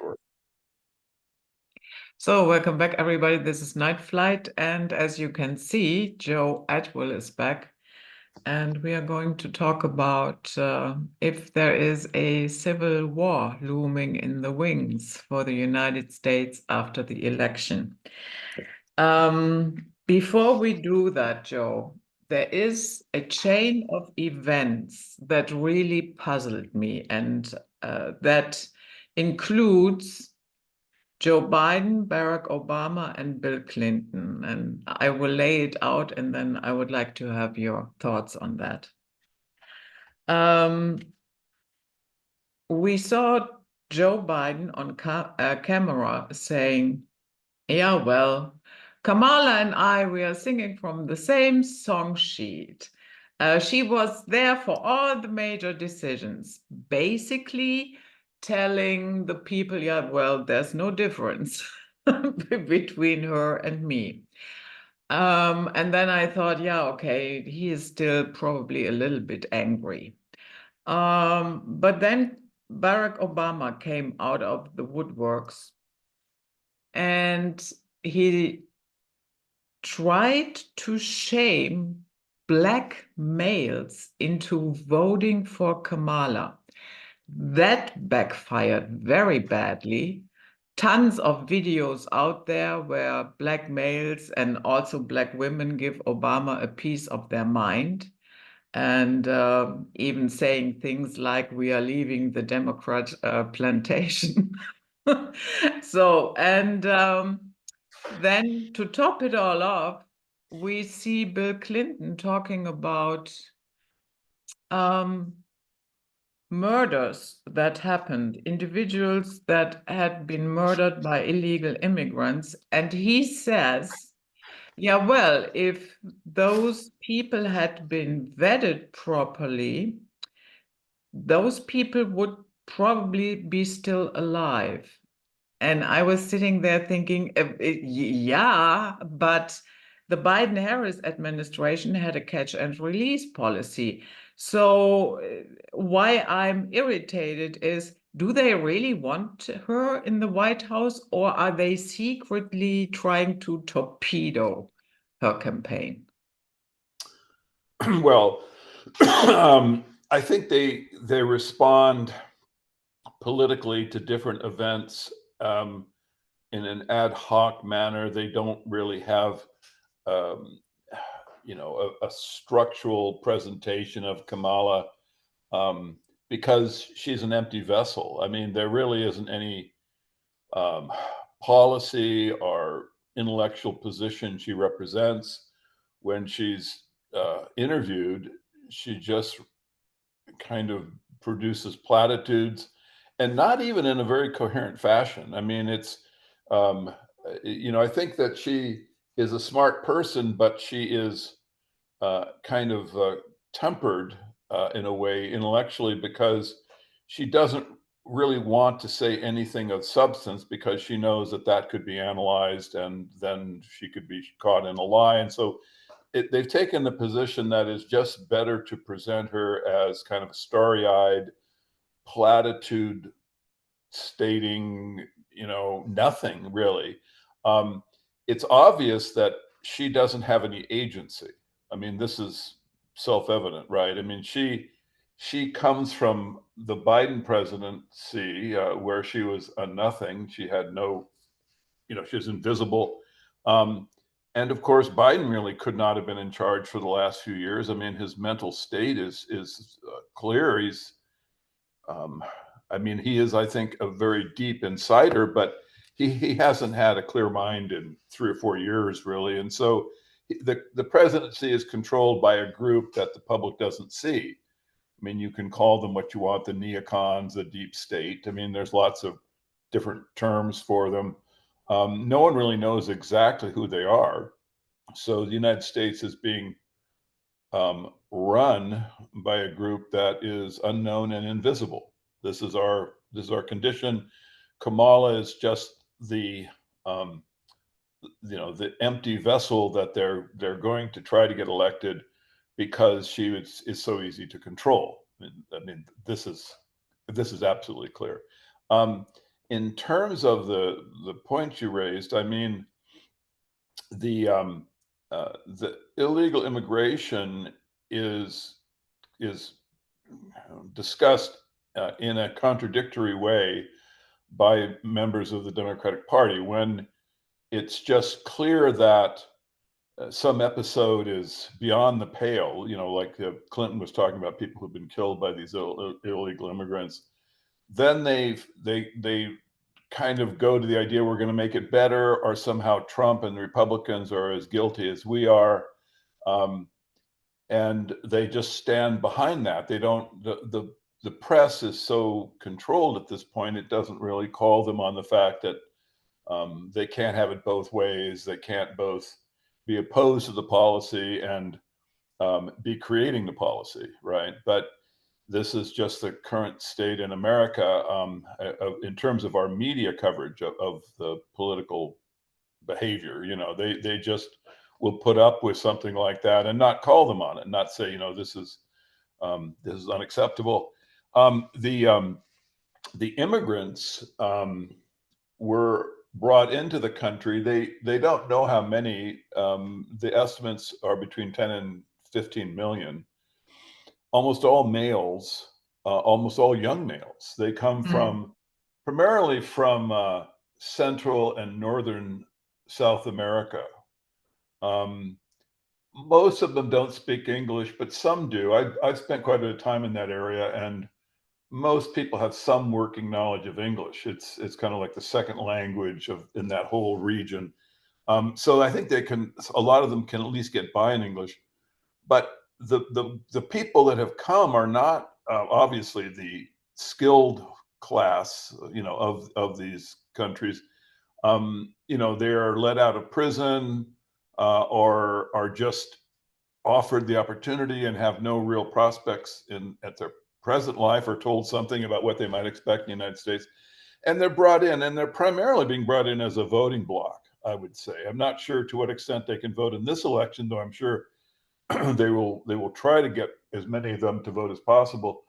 Sure. So welcome back, everybody. This is Night Flight, and as you can see, Joe Atwill is back, and we are going to talk about if there is a civil war looming in the wings for the United States after the election. Before we do that, Joe, there is a chain of events that really puzzled me, and that includes Joe Biden, Barack Obama, and Bill Clinton. And I will lay it out, and then I would like to have your thoughts on that. We saw Joe Biden on camera saying, yeah, well, Kamala and I, we are singing from the same song sheet. She was there for all the major decisions, basically telling the people, yeah, well, there's no difference between her and me. And then I thought, yeah, okay, he is still probably a little bit angry. But then Barack Obama came out of the woodworks and he tried to shame Black males into voting for Kamala. That backfired very badly. Tons of videos out there where Black males and also Black women give Obama a piece of their mind, and even saying things like, we are leaving the Democrat plantation. So, and then to top it all off, we see Bill Clinton talking about murders that happened, individuals that had been murdered by illegal immigrants. And he says, yeah, well, if those people had been vetted properly, those people would probably be still alive. And I was sitting there thinking, yeah, but the Biden-Harris administration had a catch and release policy. So why I'm irritated is, do they really want her in the White House, or are they secretly trying to torpedo her campaign? Well, I think they respond politically to different events in an ad hoc manner. They don't really have, a structural presentation of Kamala because she's an empty vessel. I mean, there really isn't any um, policy or intellectual position she represents. When she's interviewed, she just kind of produces platitudes, and not even in a very coherent fashion. I mean, I think that she is a smart person, but she is kind of tempered in a way intellectually, because she doesn't really want to say anything of substance, because she knows that that could be analyzed and then she could be caught in a lie. And so they've taken the position that is just better to present her as kind of a starry-eyed platitude stating, nothing really. It's obvious that she doesn't have any agency. I mean, this is self-evident, right? I mean, she comes from the Biden presidency, where she was a nothing. She had no, she was invisible. Um, and of course, Biden really could not have been in charge for the last few years. I mean, his mental state is clear. Um, I mean, he is, I think, a very deep insider, but he hasn't had a clear mind in 3 or 4 years, really. And so the presidency is controlled by a group that the public doesn't see. I mean, you can call them what you want, the neocons, the deep state. I mean, there's lots of different terms for them. No one really knows exactly who they are. So the United States is being run by a group that is unknown and invisible. This is our condition. Kamala is just the empty vessel that they're going to try to get elected because she is so easy to control. I mean, this is absolutely clear. Um, in terms of the points you raised, I mean, the illegal immigration is discussed in a contradictory way by members of the Democratic Party when it's just clear that some episode is beyond the pale, like Clinton was talking about people who've been killed by these illegal immigrants. Then they kind of go to the idea we're going to make it better, or somehow Trump and the Republicans are as guilty as we are. And they just stand behind that. They don't, the press is so controlled at this point, it doesn't really call them on the fact that they can't have it both ways. They can't both be opposed to the policy and be creating the policy, right? But this is just the current state in America in terms of our media coverage of the political behavior. They just will put up with something like that and not call them on it, not say, this is unacceptable. The immigrants were brought into the country. They don't know how many. The estimates are between 10 and 15 million. Almost all males, almost all young males. They come primarily from Central and Northern South America. Most of them don't speak English, but some do. I've spent quite a bit of time in that area, and most people have some working knowledge of English. It's kind of like the second language in that whole region. So I think a lot of them can at least get by in English. But the people that have come are not obviously the skilled class, of these countries. They are let out of prison or are just offered the opportunity and have no real prospects at their present life, or told something about what they might expect in the United States. And they're brought in, and they're primarily being brought in as a voting bloc, I would say. I'm not sure to what extent they can vote in this election, though I'm sure they will try to get as many of them to vote as possible.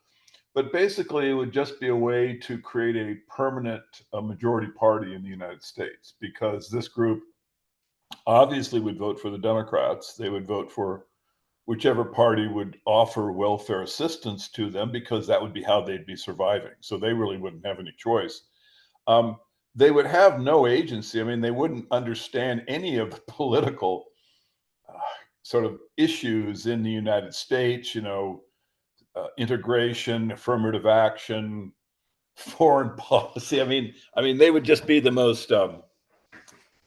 But basically, it would just be a way to create a permanent majority party in the United States, because this group obviously would vote for the Democrats. They would vote for whichever party would offer welfare assistance to them, because that would be how they'd be surviving. So they really wouldn't have any choice. They would have no agency. I mean, they wouldn't understand any of the political sort of issues in the United States, integration, affirmative action, foreign policy. I mean, they would just be the most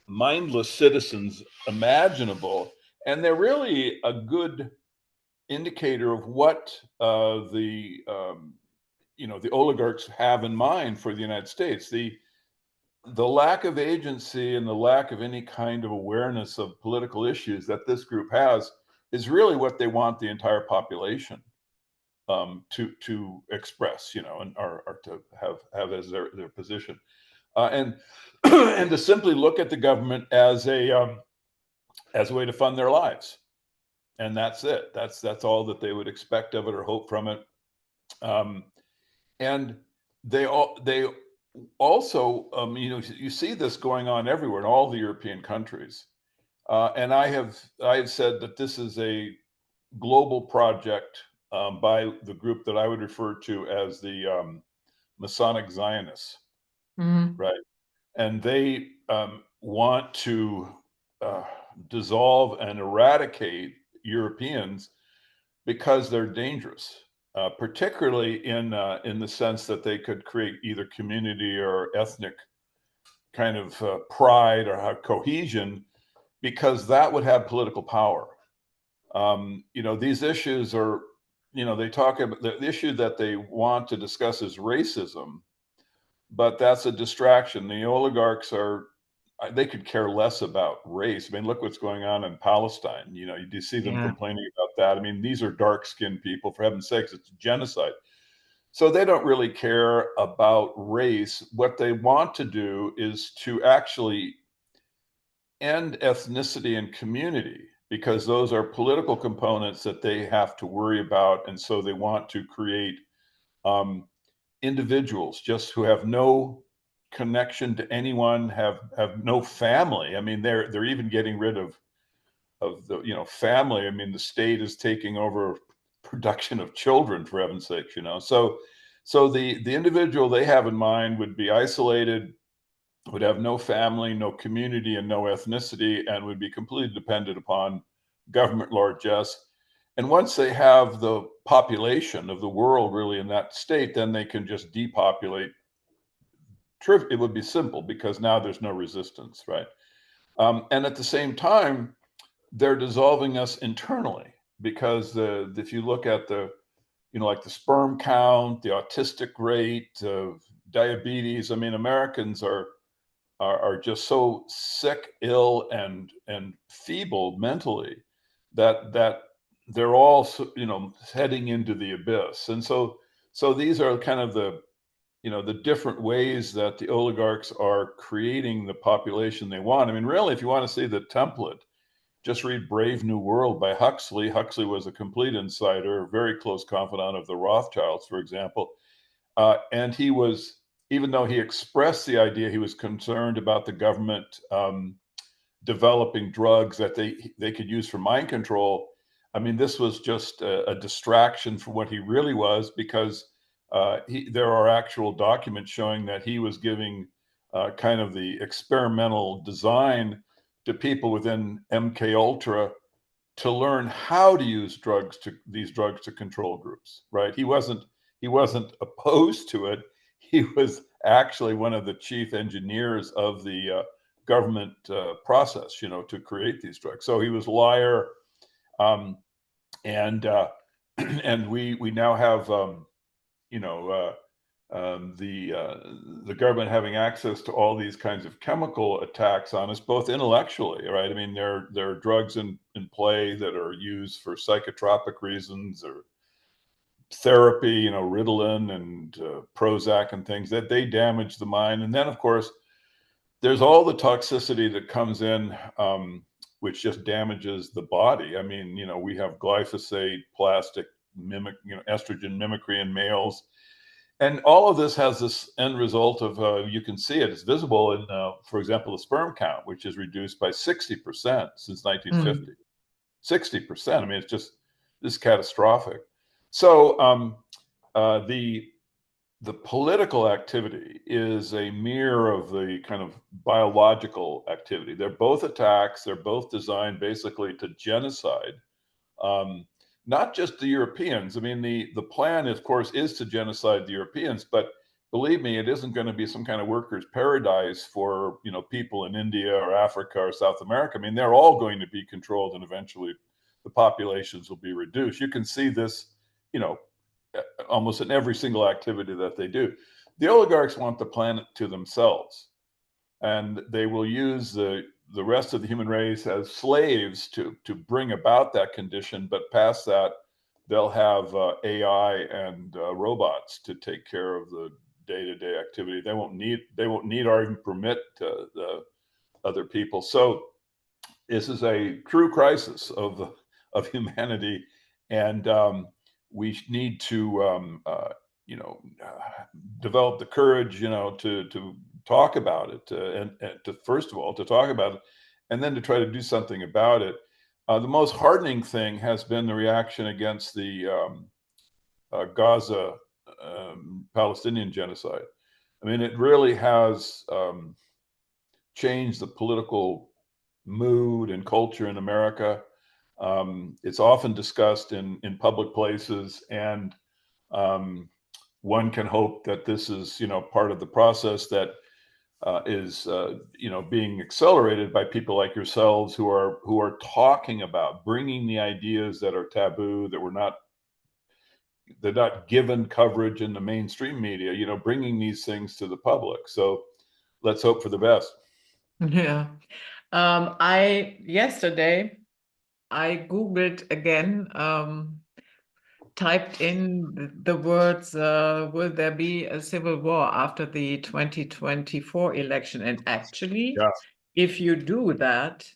mindless citizens imaginable, and they're really a good indicator of what the oligarchs have in mind for the United States. The lack of agency and the lack of any kind of awareness of political issues that this group has is really what they want the entire population to express, and or to have as their position, and and to simply look at the government as a way to fund their lives, and that's it. That's all that they would expect of it or hope from it, and they also, you see this going on everywhere in all the European countries, and I have said that this is a global project by the group that I would refer to as the Masonic Zionists, right? And they want to dissolve and eradicate Europeans because they're dangerous. Particularly in the sense that they could create either community or ethnic kind of pride or cohesion, because that would have political power. These issues are, they talk about the issue that they want to discuss is racism, but that's a distraction. The oligarchs they could care less about race. I mean, look what's going on in Palestine. You do see them complaining about that. I mean, these are dark-skinned people, for heaven's sakes, it's genocide. So they don't really care about race. What they want to do is to actually end ethnicity and community, because those are political components that they have to worry about. And so they want to create individuals just who have no connection to anyone, have no family. I mean, they're even getting rid of the, you know, family. I mean, the state is taking over production of children, for heaven's sakes, you know. So the individual they have in mind would be isolated, would have no family, no community, and no ethnicity, and would be completely dependent upon government largesse. And once they have the population of the world really in that state, then they can just depopulate. It would be simple because now there's no resistance, right? And at the same time, they're dissolving us internally because if you look at the, you know, like the sperm count, the autistic rate of diabetes, I mean, Americans are just so sick, ill, and feeble mentally that they're all, you know, heading into the abyss. And so these are kind of the, you know, the different ways that the oligarchs are creating the population they want. I mean, really, if you want to see the template, just read Brave New World by Huxley. Huxley was a complete insider, very close confidant of the Rothschilds, for example. And he was, even though he expressed the idea, he was concerned about the government developing drugs that they could use for mind control. I mean, this was just a distraction from what he really was, because there are actual documents showing that he was giving kind of the experimental design to people within MK Ultra to learn how to use these drugs to control groups, right? He wasn't opposed to it. He was actually one of the chief engineers of the government process, you know, to create these drugs. So he was a liar, and and we now have you know, the government having access to all these kinds of chemical attacks on us, both intellectually, right? I mean, there are drugs in play that are used for psychotropic reasons or therapy, you know, Ritalin and Prozac and things that they damage the mind. And then, of course, there's all the toxicity that comes in, which just damages the body. I mean, you know, we have glyphosate, plastic, estrogen mimicry in males. And all of this has this end result of, you can see it, it's visible in, for example, the sperm count, which is reduced by 60% since 1950. 60%. I mean, it's just, this is catastrophic. So the political activity is a mirror of the kind of biological activity. They're both attacks. They're both designed basically to genocide. Not just the Europeans. I mean, the plan, of course, is to genocide the Europeans, but believe me, it isn't going to be some kind of workers' paradise for, you know, people in India or Africa or South America. I mean, they're all going to be controlled, and eventually the populations will be reduced. You can see this, you know, almost in every single activity that they do. The oligarchs want the planet to themselves, and they will use the rest of the human race as slaves to bring about that condition. But past that, they'll have AI and robots to take care of the day-to-day activity. They won't need or even permit the other people. So this is a true crisis of humanity, and we need to you know, develop the courage, you know, to talk about it, and to, first of all, to talk about it, and then to try to do something about it. The most heartening thing has been the reaction against the Gaza Palestinian genocide. I mean, it really has changed the political mood and culture in America. It's often discussed in public places, and one can hope that this is, you know, part of the process that is, you know, being accelerated by people like yourselves who are talking about bringing the ideas that are taboo, that they're not given coverage in the mainstream media, you know, bringing these things to the public. So let's hope for the best. Yeah. Yesterday I Googled again, typed in the words, will there be a civil war after the 2024 election? And actually, if you do that,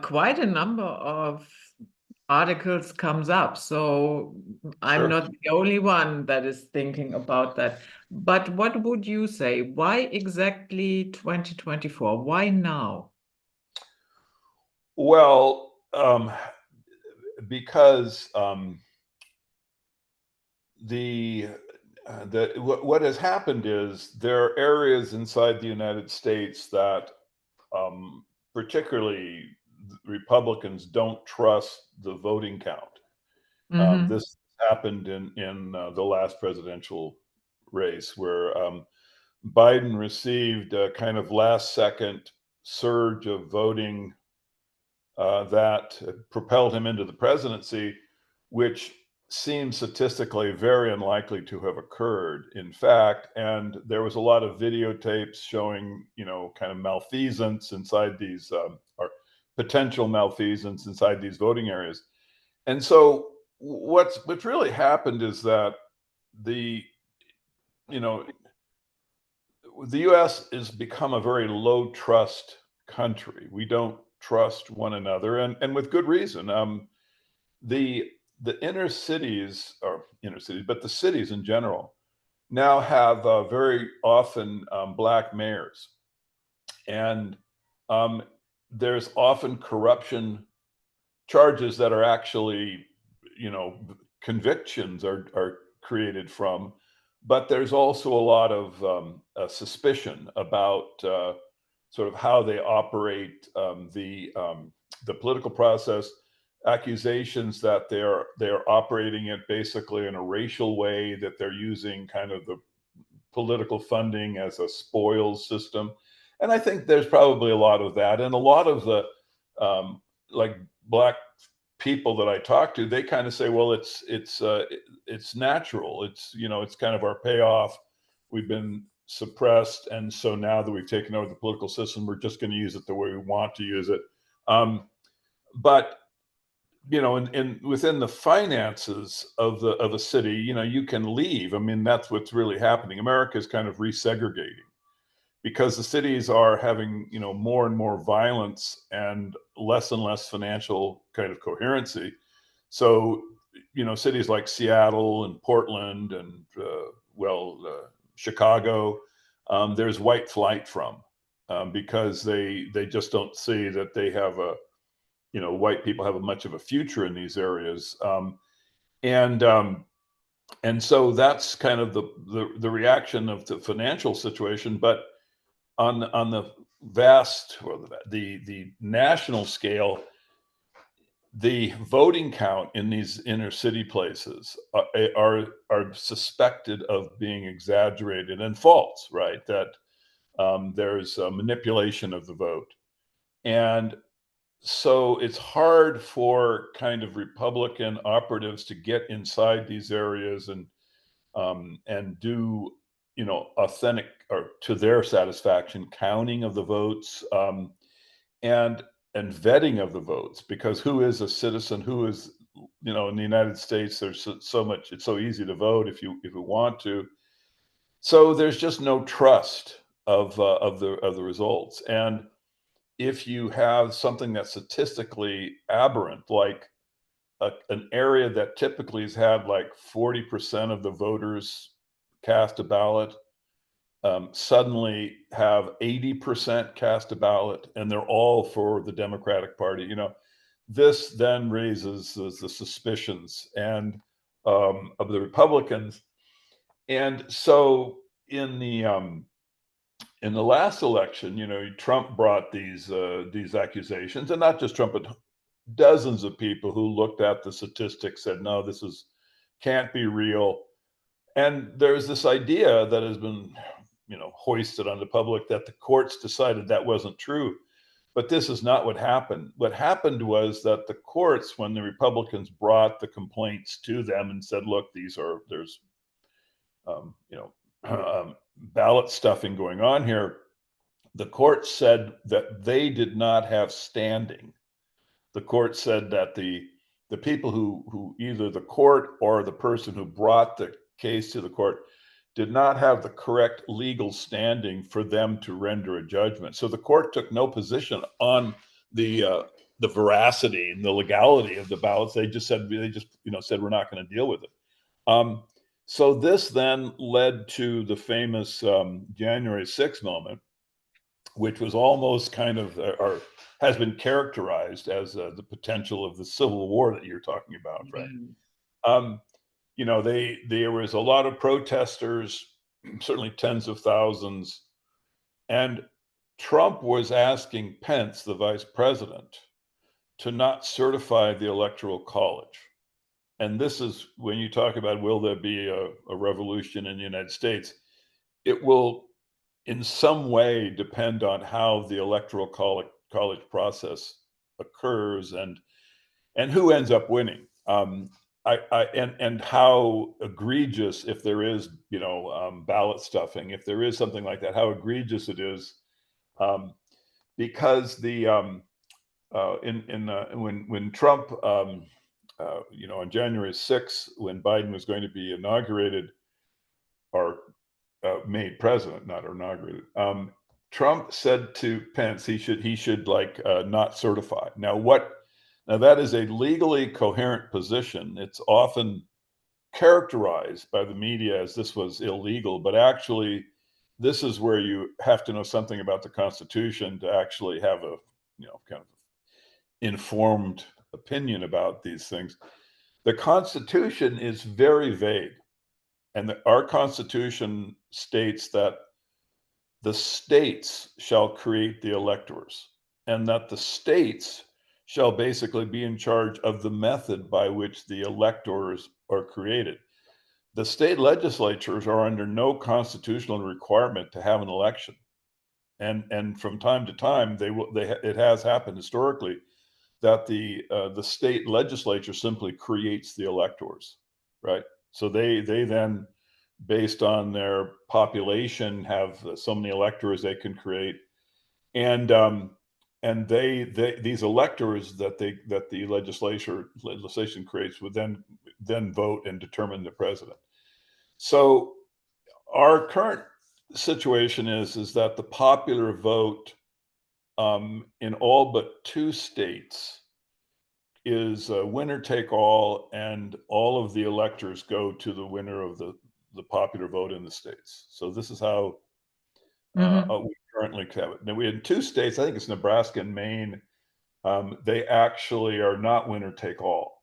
quite a number of articles comes up. So I'm Sure. not the only one that is thinking about that. But what would you say? Why exactly 2024? Why now? Well, because what has happened is there are areas inside the United States that particularly Republicans don't trust the voting count. Hmm. This happened in the last presidential race where Biden received a kind of last second surge of voting that propelled him into the presidency, which seems statistically very unlikely to have occurred, in fact. And there was a lot of videotapes showing, kind of malfeasance inside these, or potential malfeasance inside these voting areas. And so, what's really happened is that the, you know, the U.S. has become a very low trust country. We don't trust one another, and with good reason. The inner cities, or inner cities, but the cities in general, now have very often black mayors, and um, there's often corruption charges that are actually, you know, convictions are created from, but there's also a lot of suspicion about sort of how they operate the political process, accusations that they're operating it basically in a racial way, that they're using kind of the political funding as a spoils system. And I think there's probably a lot of that. And a lot of the like black people that I talk to, they kind of say, well, it's natural. It's kind of our payoff. We've been suppressed, and so now that we've taken over the political system, we're just going to use it the way we want to use it. But in within the finances of a city, you can leave. I mean, that's what's really happening. America is kind of resegregating because the cities are having, more and more violence and less financial kind of coherency. So, cities like Seattle and Portland and Chicago, there's white flight from, because they just don't see that they have white people have a much of a future in these areas. And and so that's kind of the reaction of the financial situation. But on the vast, or the national scale, the voting count in these inner city places are suspected of being exaggerated and false, right? That there's a manipulation of the vote. And so it's hard for kind of Republican operatives to get inside these areas and do, authentic, or to their satisfaction, counting of the votes, and vetting of the votes. Because who is a citizen? Who is, in the United States, there's so much. It's so easy to vote if you want to. So there's just no trust of the results. And if you have something that's statistically aberrant, like an area that typically has had like 40% of the voters cast a ballot, suddenly have 80% cast a ballot, and they're all for the Democratic Party. This then raises the suspicions and of the Republicans. And so in the last election, Trump brought these accusations, and not just Trump, but dozens of people who looked at the statistics said, no, this is can't be real. And there's this idea that has been, hoisted on the public that the courts decided that wasn't true. But this is not what happened. What happened was that the courts, when the Republicans brought the complaints to them and said, look, there's um, you know ballot stuffing going on here, the court said that they did not have standing. The court said that the people who either the court or the person who brought the case to the court did not have the correct legal standing for them to render a judgment. So the court took no position on the the veracity and the legality of the ballots. They just said said we're not going to deal with it. So this then led to the famous January 6th moment, which was almost kind of, or has been characterized as the potential of the civil war that you're talking about, right? There was a lot of protesters, certainly tens of thousands, and Trump was asking Pence, the vice president, to not certify the Electoral College. And this is when you talk about, will there be a revolution in the United States? It will in some way depend on how the Electoral College process occurs and who ends up winning. And how egregious, if there is, ballot stuffing, if there is something like that, how egregious it is, because when Trump, on January 6th, when Biden was going to be inaugurated or made president, not inaugurated, Trump said to Pence he should not certify. Now that is a legally coherent position. It's often characterized by the media as this was illegal, but actually this is where you have to know something about the Constitution to actually have a kind of informed opinion about these things. The Constitution is very vague, and our Constitution states that the states shall create the electors, and that the states shall basically be in charge of the method by which the electors are created. The state legislatures are under no constitutional requirement to have an election, and from time to time it has happened historically that the state legislature simply creates the electors, right? So they then, based on their population, have so many electors they can create, and these electors that the legislation creates would then vote and determine the president. So our current situation is that the popular vote in all but 2 states is winner take all, and all of the electors go to the winner of the popular vote in the states. So this is how we currently have it. Now we had 2 states, I think it's Nebraska and Maine. They actually are not winner take all.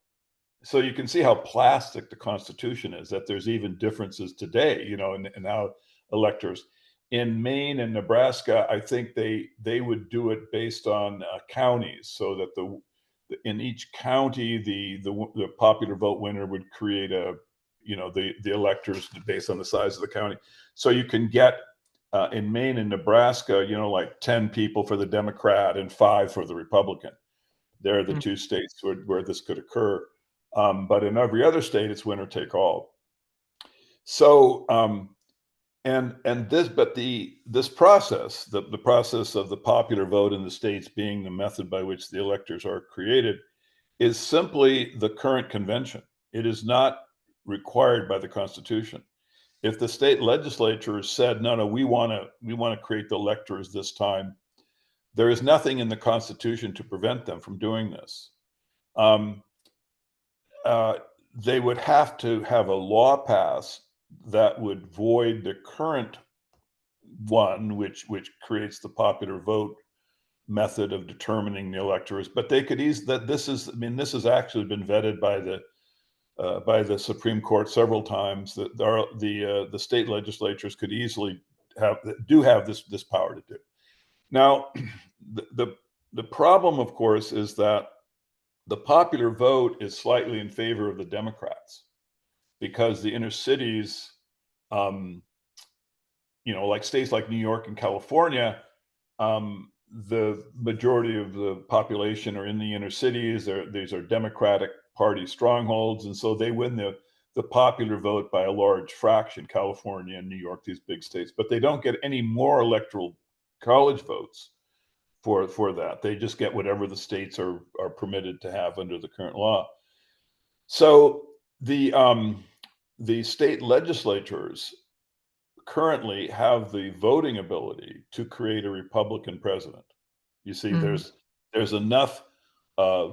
So you can see how plastic the Constitution is, that there's even differences today, in how electors in Maine and Nebraska, I think they would do it based on counties, so that in each county, the popular vote winner would create the electors based on the size of the county. So you can get in Maine and Nebraska, like 10 people for the Democrat and 5 for the Republican. They're the 2 states where this could occur. But in every other state, it's winner take all. So, this process, the process of the popular vote in the states being the method by which the electors are created, is simply the current convention. It is not required by the Constitution. If the state legislature said, no, we want to create the electors this time, there is nothing in the Constitution to prevent them from doing this. They would have to have a law passed that would void the current one, which creates the popular vote method of determining the electors. But they could this has actually been vetted by the Supreme Court several times, that the state legislatures could easily have this power to do. Now, the problem, of course, is that the popular vote is slightly in favor of the Democrats, because the inner cities, like states like New York and California, the majority of the population are in the inner cities. These are Democratic Party strongholds, and so they win the popular vote by a large fraction. California and New York, these big states, but they don't get any more electoral college votes for that. They just get whatever the states are permitted to have under the current law. So the state legislatures currently have the voting ability to create a Republican president. You see, there's enough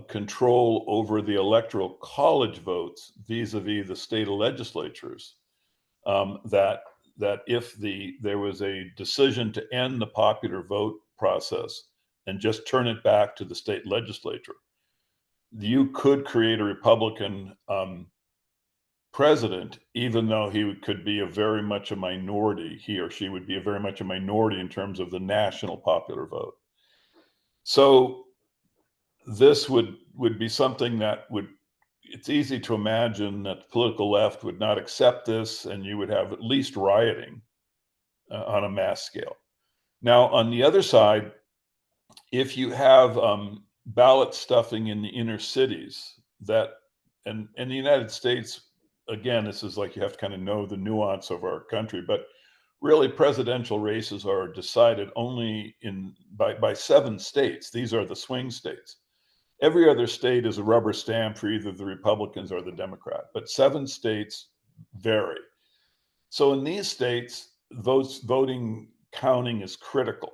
control over the electoral college votes vis-a-vis the state legislatures. That if there was a decision to end the popular vote process and just turn it back to the state legislature, you could create a Republican president, even though he could be very much a minority. He or she would be very much a minority in terms of the national popular vote. So this would be something that it's easy to imagine that the political left would not accept this, and you would have at least rioting on a mass scale. Now, on the other side, if you have ballot stuffing in the inner cities, and in the United States, again, this is like you have to kind of know the nuance of our country, but really presidential races are decided only by 7 states. These are the swing states. Every other state is a rubber stamp for either the Republicans or the Democrat, but 7 states vary. So in these states, voting counting is critical.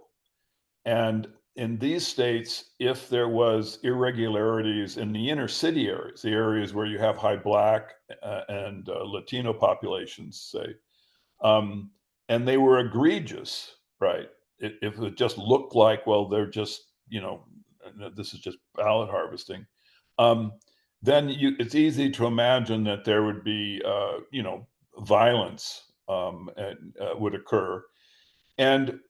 And in these states, if there was irregularities in the inner city areas, the areas where you have high Black and Latino populations, say, and they were egregious, right? If it just looked like, well, they're just, this is just ballot harvesting, then it's easy to imagine that there would be, violence would occur. And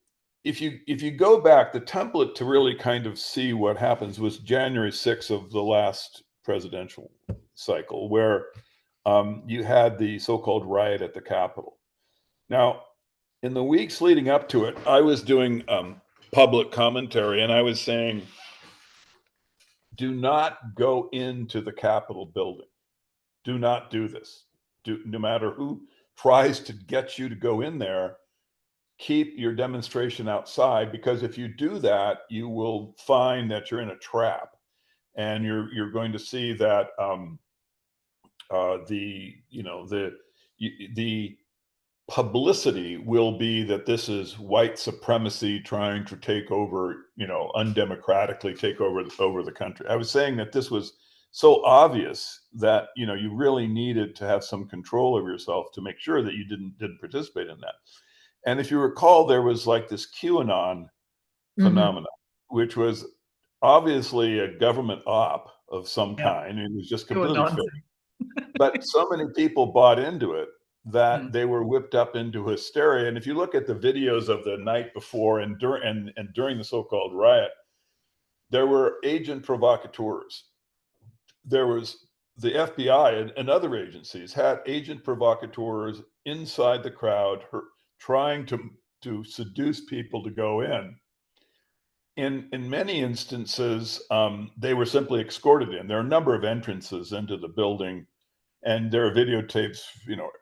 if you go back, the template to really kind of see what happens was January 6th of the last presidential cycle, where you had the so-called riot at the Capitol. Now, in the weeks leading up to it, I was doing public commentary, and I was saying, do not go into the Capitol building. Do not do this. No matter who tries to get you to go in there, keep your demonstration outside, because if you do that, you will find that you're in a trap, and you're going to see that the publicity will be that this is white supremacy trying to take over, undemocratically take over the country. I was saying that this was so obvious that you really needed to have some control over yourself to make sure that you didn't participate in that. And if you recall, there was like this QAnon phenomenon, which was obviously a government op of some kind. It was just completely fake. But so many people bought into it that they were whipped up into hysteria. And if you look at the videos of the night before and during the so-called riot, there were agent provocateurs. There was the FBI and other agencies had agent provocateurs inside the crowd, trying to seduce people to go in. In many instances, they were simply escorted in. There are a number of entrances into the building, and there are videotapes,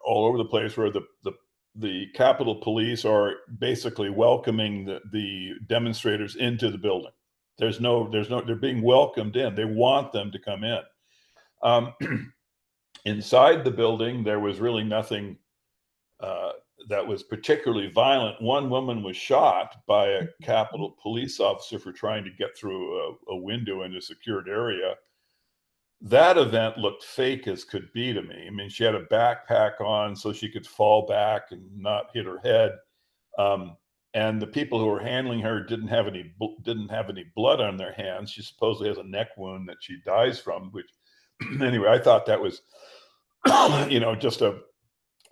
all over the place where the Capitol Police are basically welcoming the demonstrators into the building. They're being welcomed in. They want them to come in. Inside the building, there was really nothing that was particularly violent. One woman was shot by a Capitol Police officer for trying to get through a window in a secured area. That event looked fake as could be to me. I mean, she had a backpack on so she could fall back and not hit her head. And the people who were handling her didn't have any blood on their hands. She supposedly has a neck wound that she dies from, which anyway, I thought that was, just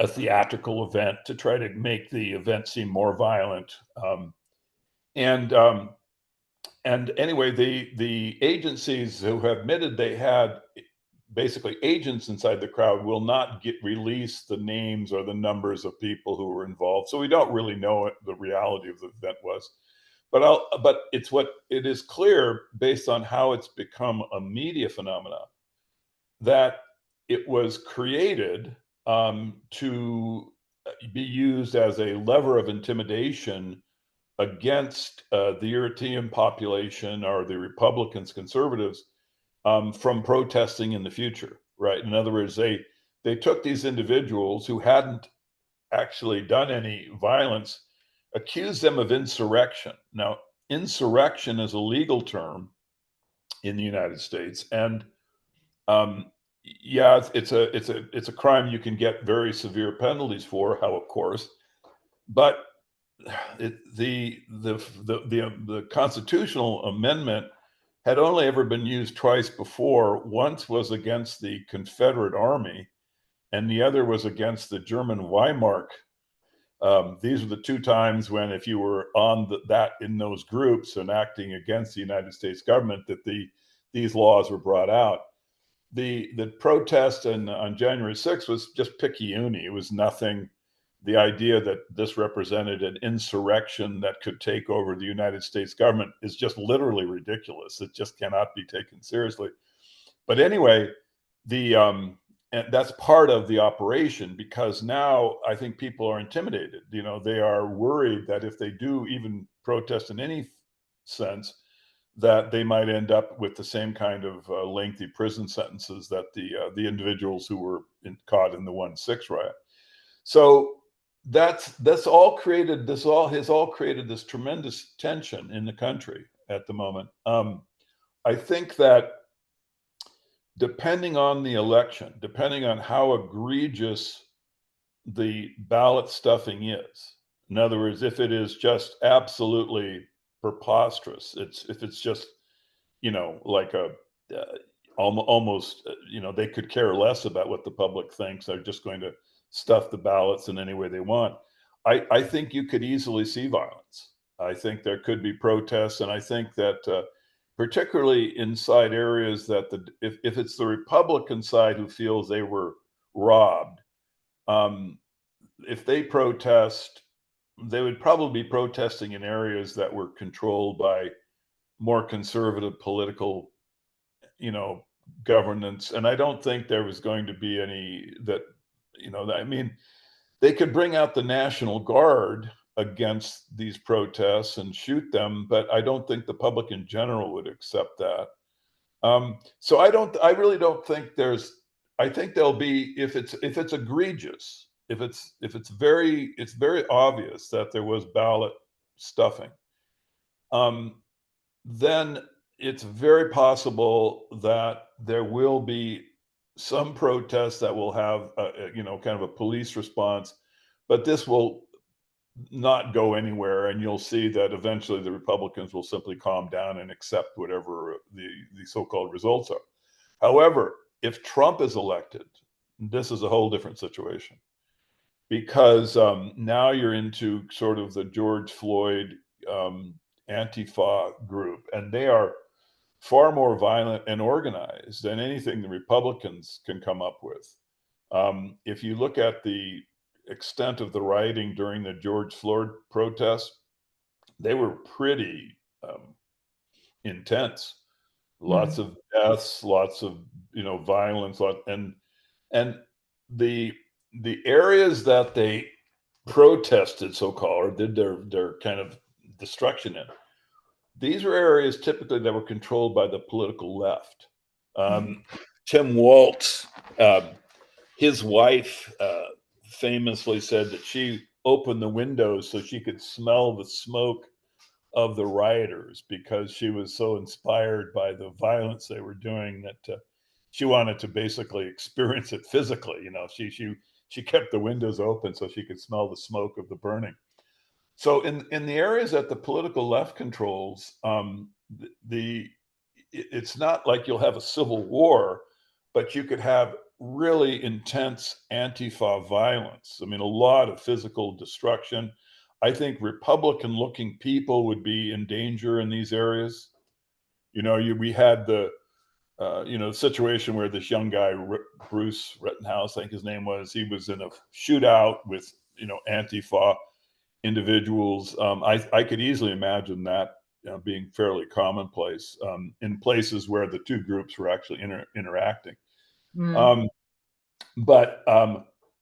a theatrical event to try to make the event seem more violent. And anyway, the agencies who have admitted they had basically agents inside the crowd will not release the names or the numbers of people who were involved. So we don't really know what the reality of the event was. But it is clear, based on how it's become a media phenomenon, that it was created to be used as a lever of intimidation against the European population or the Republicans, conservatives, from protesting in the future, right? In other words, they took these individuals who hadn't actually done any violence, accused them of insurrection. Now, insurrection is a legal term, in the United States. And yeah, it's a crime you can get very severe penalties for, how of course, but the constitutional amendment had only ever been used twice before. Once was against the Confederate Army, and the other was against the German Weimar. These were the two times when, if you were on in those groups and acting against the United States government, that these laws were brought out. The protest on January 6th was just picayune. It was nothing. The idea that this represented an insurrection that could take over the United States government is just literally ridiculous. It just cannot be taken seriously. But anyway, and that's part of the operation, because now I think people are intimidated. They are worried that if they do even protest in any sense, that they might end up with the same kind of lengthy prison sentences that the individuals who were caught in the 1/6 riot. So that's all created. This all has all created this tremendous tension in the country at the moment. I think that depending on the election, depending on how egregious the ballot stuffing is, in other words, if it is just absolutely preposterous, if it's just, like almost, they could care less about what the public thinks. They're just going to stuff the ballots in any way they want. I think you could easily see violence. I think there could be protests, and I think that particularly inside areas that if it's the Republican side who feels they were robbed, if they protest, they would probably be protesting in areas that were controlled by more conservative political, governance. And I don't think there was going to be any that, I mean, they could bring out the National Guard against these protests and shoot them, but I don't think the public in general would accept that. So I really don't think I think there'll be, if it's egregious, if it's very obvious that there was ballot stuffing, then it's very possible that there will be some protests that will have kind of a police response, but this will not go anywhere, and you'll see that eventually the Republicans will simply calm down and accept whatever the so-called results are. However, if Trump is elected, this is a whole different situation, because now you're into sort of the George Floyd Antifa group, and they are far more violent and organized than anything the Republicans can come up with. If you look at the extent of the rioting during the George Floyd protests, they were pretty intense. Lots of deaths, lots of violence, and the areas that they protested, so-called, or did their kind of destruction in, these were areas typically that were controlled by the political left. Tim Walz, his wife, famously said that she opened the windows so she could smell the smoke of the rioters, because she was so inspired by the violence they were doing that she wanted to basically experience it physically. She kept the windows open so she could smell the smoke of the burning. So in the areas that the political left controls, it's not like you'll have a civil war, but you could have really intense Antifa violence. I mean, a lot of physical destruction. I think Republican-looking people would be in danger in these areas. We had the situation where this young guy, Bruce Rittenhouse, I think his name was, he was in a shootout with, Antifa individuals. I could easily imagine that being fairly commonplace in places where the two groups were actually interacting.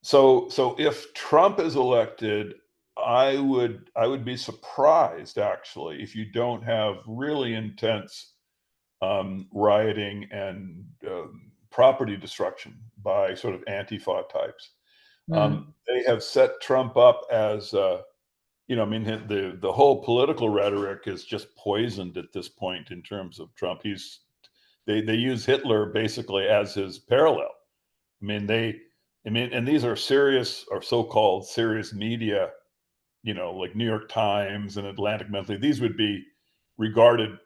So if Trump is elected, I would be surprised, actually, if you don't have really intense rioting and property destruction by sort of Antifa types. They have set Trump up as I mean, the whole political rhetoric is just poisoned at this point in terms of Trump. they use Hitler basically as his parallel. I mean, and these are serious or so-called serious media, like New York Times and Atlantic Monthly. These would be regarded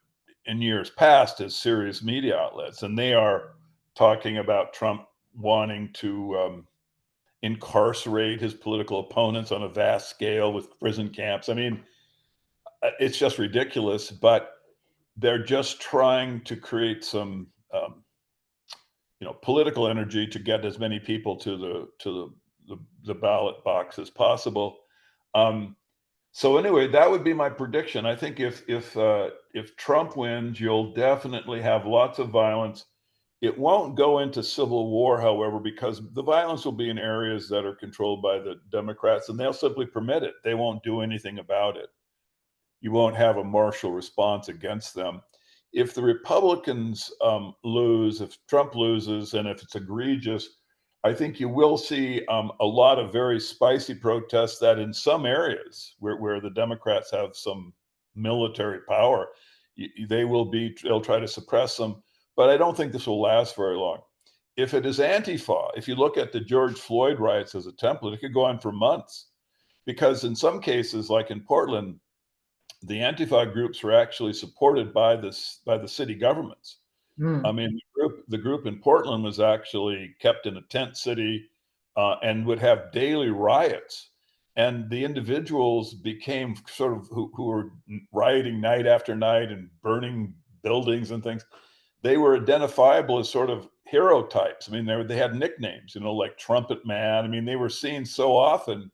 in years past as serious media outlets, and they are talking about Trump wanting to incarcerate his political opponents on a vast scale with prison camps. I mean, it's just ridiculous, but they're just trying to create some political energy to get as many people to the ballot box as possible. So anyway, that would be my prediction. I think if Trump wins, you'll definitely have lots of violence. It won't go into civil war, however, because the violence will be in areas that are controlled by the Democrats, and they'll simply permit it. They won't do anything about it. You won't have a martial response against them. If the Republicans lose, if Trump loses, and if it's egregious, I think you will see a lot of very spicy protests that in some areas where the Democrats have some military power, they'll try to suppress them. But I don't think this will last very long. If it is Antifa, if you look at the George Floyd riots as a template, it could go on for months. Because in some cases, like in Portland, the Antifa groups were actually supported by the city governments. I mean, the group in Portland was actually kept in a tent city and would have daily riots. And the individuals became sort of who were rioting night after night and burning buildings and things. They were identifiable as sort of hero types. I mean, they had nicknames, like Trumpet Man. I mean, they were seen so often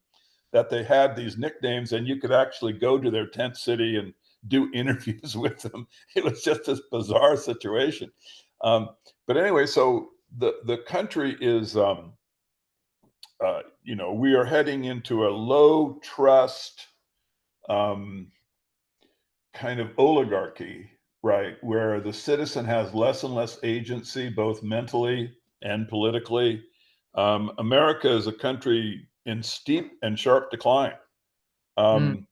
that they had these nicknames, and you could actually go to their tent city and do interviews with them. It was just this bizarre situation. But anyway, so the country is, we are heading into a low trust kind of oligarchy, right? Where the citizen has less and less agency, both mentally and politically. America is a country in steep and sharp decline. And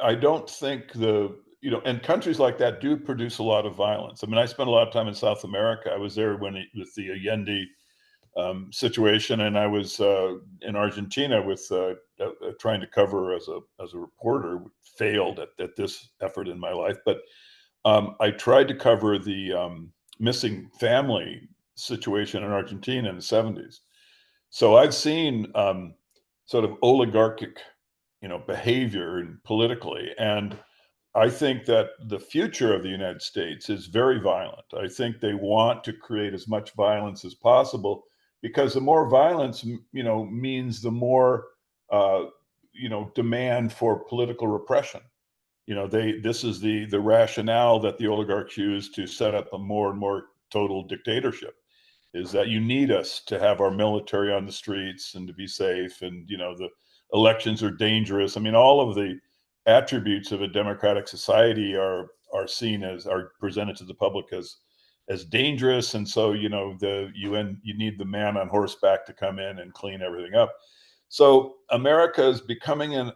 I don't think and countries like that do produce a lot of violence. I mean, I spent a lot of time in South America. I was there with the Allende situation, and I was in Argentina with trying to cover as a reporter. Failed at this effort in my life, but I tried to cover the missing family situation in Argentina in the 70s. So I've seen sort of oligarchic, behavior and politically. And I think that the future of the United States is very violent. I think they want to create as much violence as possible because the more violence, means the more, demand for political repression. This is the rationale that the oligarchs use to set up a more and more total dictatorship, is that you need us to have our military on the streets and to be safe, and the elections are dangerous. I mean, all of the attributes of a democratic society are presented to the public as dangerous, and so you need the man on horseback to come in and clean everything up. So America is becoming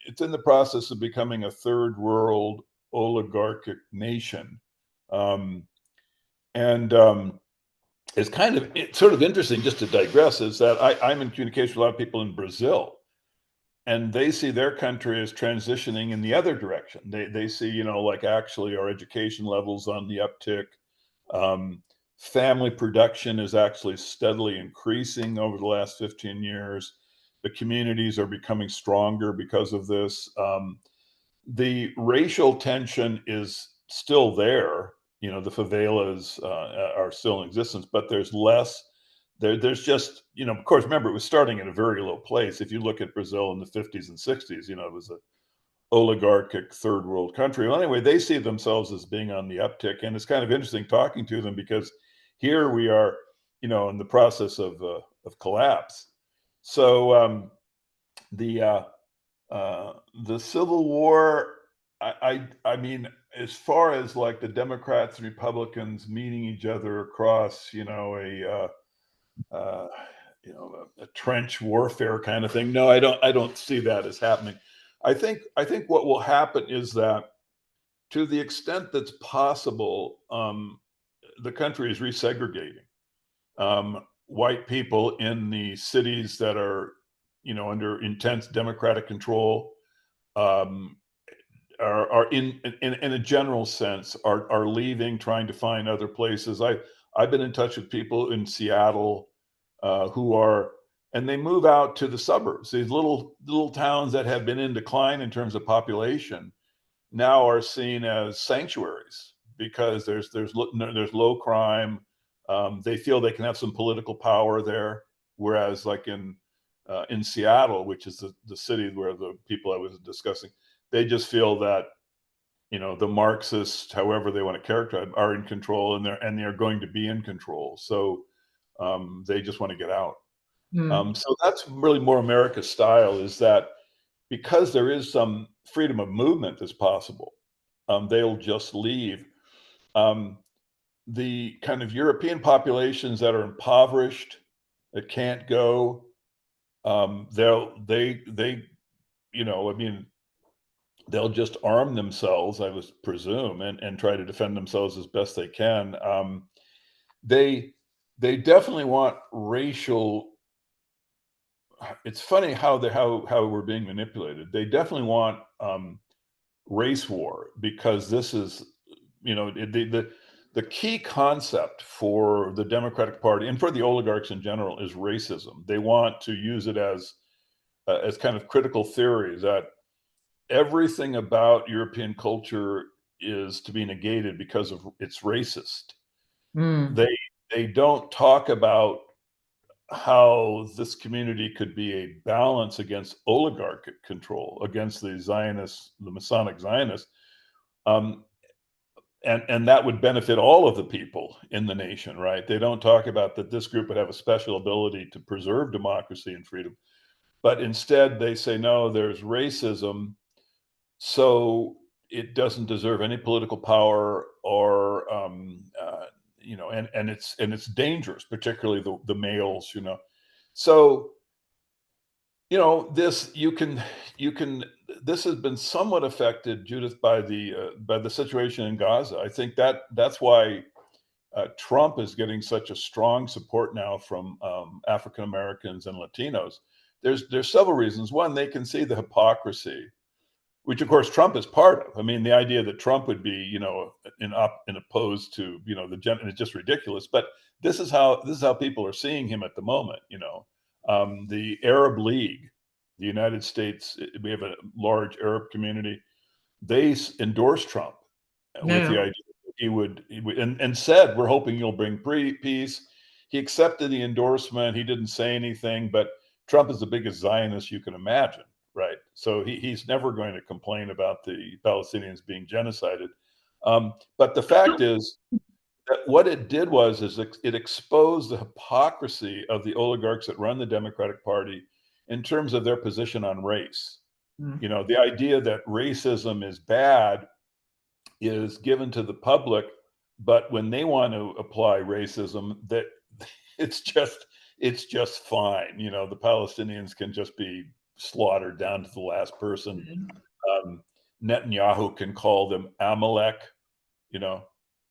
it's in the process of becoming a third world oligarchic nation, and it's sort of interesting, just to digress, is that I'm in communication with a lot of people in Brazil, and they see their country as transitioning in the other direction. They see, like actually our education levels on the uptick. Family production is actually steadily increasing over the last 15 years. The communities are becoming stronger because of this. The racial tension is still there. The favelas are still in existence, but there's less. There's just, of course, remember, it was starting at a very low place. If you look at Brazil in the 50s and 60s, it was an oligarchic third world country. Well, anyway, they see themselves as being on the uptick. And it's kind of interesting talking to them because here we are, in the process of collapse. So the Civil War, I mean, as far as like the Democrats and Republicans meeting each other across, a trench warfare kind of thing. No, I don't see that as happening. I think what will happen is that to the extent that's possible, the country is resegregating. White people in the cities that are, under intense democratic control, um, are in a general sense are leaving, trying to find other places. I've been in touch with people in Seattle who are, and they move out to the suburbs, these little towns that have been in decline in terms of population, now are seen as sanctuaries because there's low crime. They feel they can have some political power there, whereas like in Seattle, which is the city where the people I was discussing, they just feel that the Marxists, however they want to characterize, are in control, and they're going to be in control. So they just want to get out. So that's really more America style, is that because there is some freedom of movement that's possible, they'll just leave. The kind of European populations that are impoverished, that can't go, I mean, they'll just arm themselves, I would presume, and try to defend themselves as best they can. They definitely want racial. It's funny how we're being manipulated. They definitely want race war, because this is, the key concept for the Democratic Party and for the oligarchs in general is racism. They want to use it as kind of critical theory that everything about European culture is to be negated because of it's racist. They don't talk about how this community could be a balance against oligarchic control, against the Zionists, the Masonic Zionists, and that would benefit all of the people in the nation, right? They don't talk about that this group would have a special ability to preserve democracy and freedom, but instead they say, no, there's racism, so it doesn't deserve any political power, or and it's dangerous, particularly the males. So this this has been somewhat affected, Judith, by the situation in Gaza. I think that's why Trump is getting such a strong support now from African Americans and Latinos. There's several reasons. One, they can see the hypocrisy, which of course Trump is part of. I mean, the idea that Trump would be, in opposed to, it's just ridiculous. But this is how people are seeing him at the moment. The Arab League, the United States, we have a large Arab community. They endorsed Trump with the idea that he would and said, "We're hoping you'll bring peace." He accepted the endorsement. He didn't say anything, but Trump is the biggest Zionist you can imagine. Right. So he's never going to complain about the Palestinians being genocided. But the fact is that what it did is it exposed the hypocrisy of the oligarchs that run the Democratic Party in terms of their position on race. The idea that racism is bad is given to the public, but when they want to apply racism, that it's just fine. The Palestinians can just be slaughtered down to the last person. Netanyahu can call them Amalek,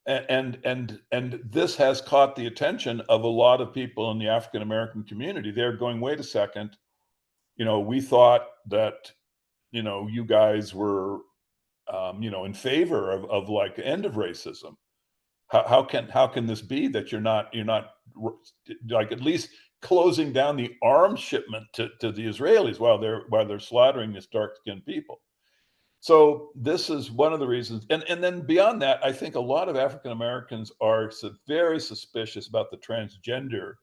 and this has caught the attention of a lot of people in the African American community. They're going, wait a second, we thought that you guys were in favor of like end of racism. How can this be that you're not like at least closing down the arms shipment to the Israelis while they're slaughtering this dark-skinned people? So this is one of the reasons. And then beyond that, I think a lot of African Americans are very suspicious about the transgender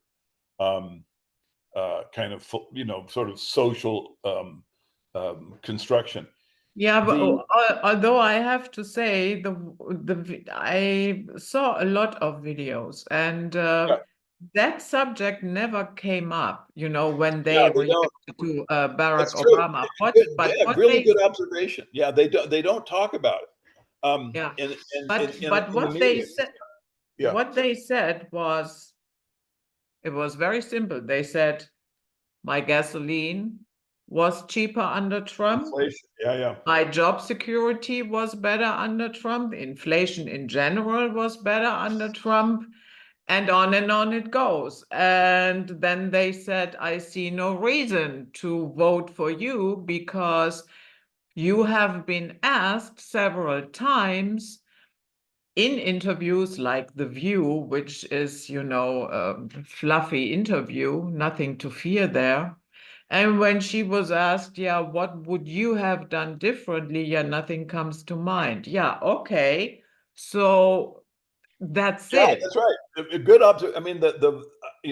kind of sort of social construction. Yeah, but although I have to say I saw a lot of videos, and that subject never came up, when they reacted to Barack Obama. Really good observation. Yeah, they don't talk about it. But what they said, it was very simple. They said, my gasoline was cheaper under Trump. Inflation. Yeah. My job security was better under Trump. Inflation in general was better under Trump. And on it goes. And then they said, I see no reason to vote for you because you have been asked several times in interviews like The View, which is, a fluffy interview, nothing to fear there. And when she was asked, yeah, what would you have done differently? Yeah, nothing comes to mind. Yeah, okay. So that's Yeah, it. that's right. A good I mean,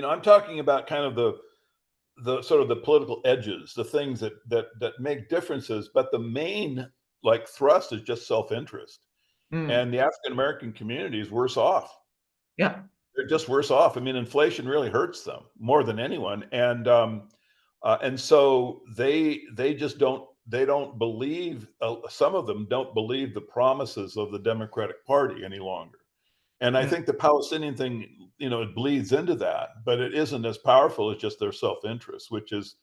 I'm talking about kind of the sort of the political edges, the things that make differences, but the main like thrust is just self-interest. And the African American community is worse off. Yeah. They're just worse off. I mean, inflation really hurts them more than anyone, and so they just don't believe. Some of them don't believe the promises of the Democratic Party any longer. And I think the Palestinian thing, it bleeds into that, but it isn't as powerful as just their self-interest, which is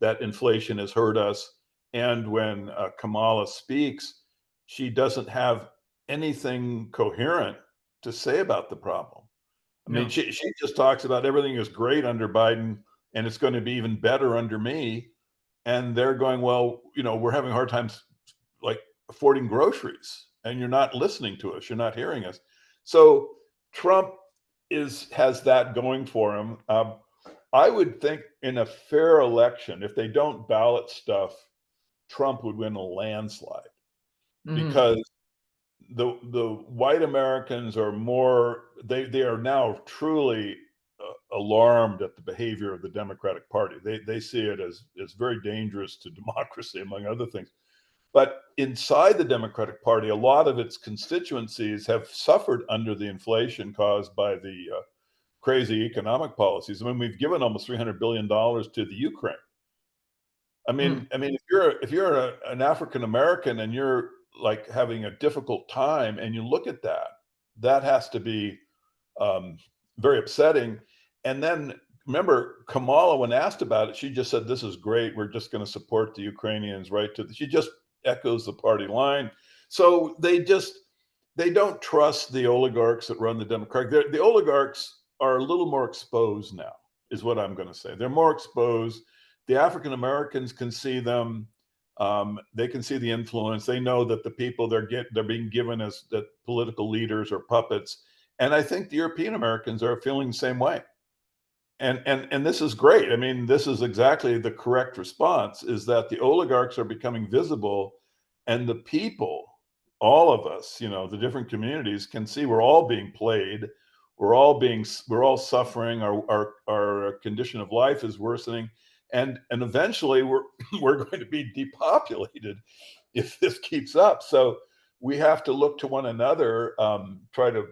that inflation has hurt us. And when Kamala speaks, she doesn't have anything coherent to say about the problem. I mean, she just talks about everything is great under Biden and it's going to be even better under me. And they're going, well, we're having hard times like affording groceries and you're not listening to us. You're not hearing us. So Trump has that going for him. I would think in a fair election, if they don't ballot stuff, Trump would win a landslide because the white Americans are they are now truly alarmed at the behavior of the Democratic Party. They see it as very dangerous to democracy, among other things. But inside the Democratic Party, a lot of its constituencies have suffered under the inflation caused by the crazy economic policies. I mean, we've given almost $300 billion to the Ukraine. I mean, if you're an African American and you're like having a difficult time, and you look at that has to be very upsetting. And then remember, Kamala, when asked about it, she just said, "This is great. We're just going to support the Ukrainians." Right she just echoes the party line. So they don't trust the oligarchs that run the Democratic. The oligarchs are a little more exposed now, is what I'm going to say. They're more exposed. The African Americans can see them. They can see the influence. They know that the people they're being given as the political leaders or puppets. And I think the European Americans are feeling the same way. And this is great. I mean, this is exactly the correct response, is that the oligarchs are becoming visible and the people, all of us, the different communities can see we're all being played. We're all suffering. Our condition of life is worsening. And eventually we're going to be depopulated if this keeps up. So we have to look to one another, try to,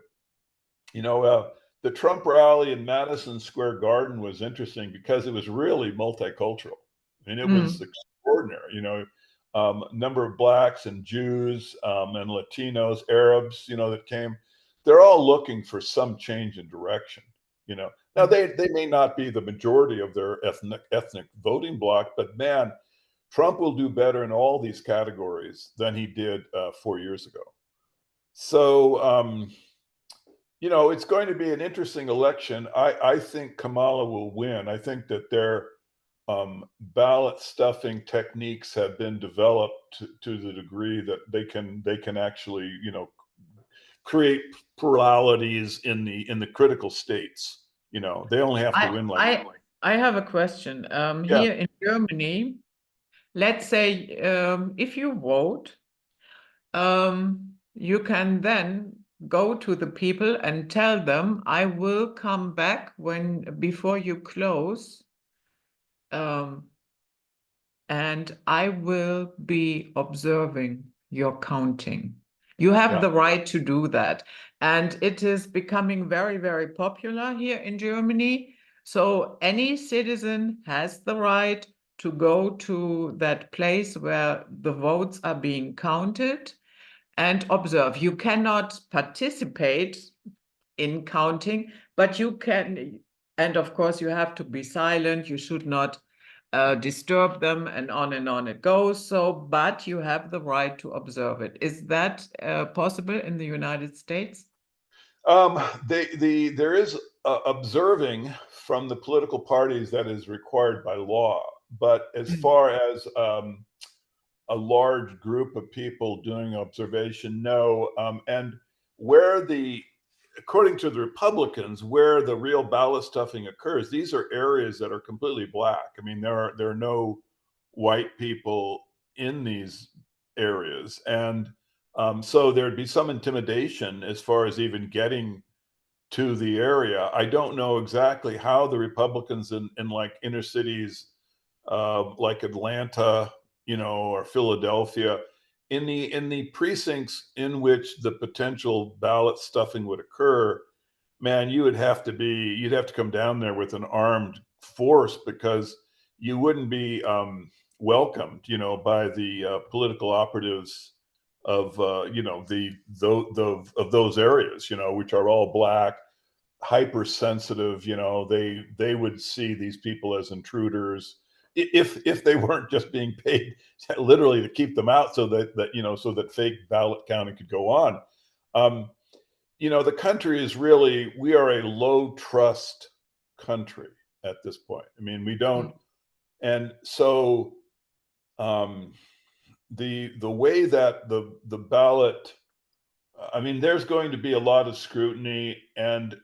the Trump rally in Madison Square Garden was interesting because it was really multicultural. I mean, it was extraordinary, number of Blacks and Jews and Latinos, Arabs, that came. They're all looking for some change in direction, Now they may not be the majority of their ethnic voting bloc, but man, Trump will do better in all these categories than he did 4 years ago. So it's going to be an interesting election. I think Kamala will win. I think that their ballot stuffing techniques have been developed to the degree that they can actually, create pluralities in the critical states. They only have to win I have a question. Yeah. Here in Germany, let's say if you vote, you can then go to the people and tell them, I will come back before you close, and I will be observing your counting. You have the right to do that. And it is becoming very, very popular here in Germany. So any citizen has the right to go to that place where the votes are being counted and observe. You cannot participate in counting, but you can, and of course you have to be silent. You should not disturb them, and on it goes. So, but you have the right to observe it. Is that possible in the United States? There is observing from the political parties that is required by law, but as far as a large group of people doing observation, no. And where according to the Republicans, where the real ballot stuffing occurs, these are areas that are completely black. I mean, there are no white people in these areas, and so there'd be some intimidation as far as even getting to the area. I don't know exactly how the Republicans in like inner cities, like Atlanta, or Philadelphia, in the precincts in which the potential ballot stuffing would occur, man, you'd have to come down there with an armed force, because you wouldn't be welcomed, by the political operatives of of those areas, which are all black, hypersensitive. They would see these people as intruders, if they weren't just being paid literally to keep them out, so that fake ballot counting could go on. um, the country is really, we are a low trust country at this point. I mean, we don't. And so the way that the ballot, I mean, there's going to be a lot of scrutiny, and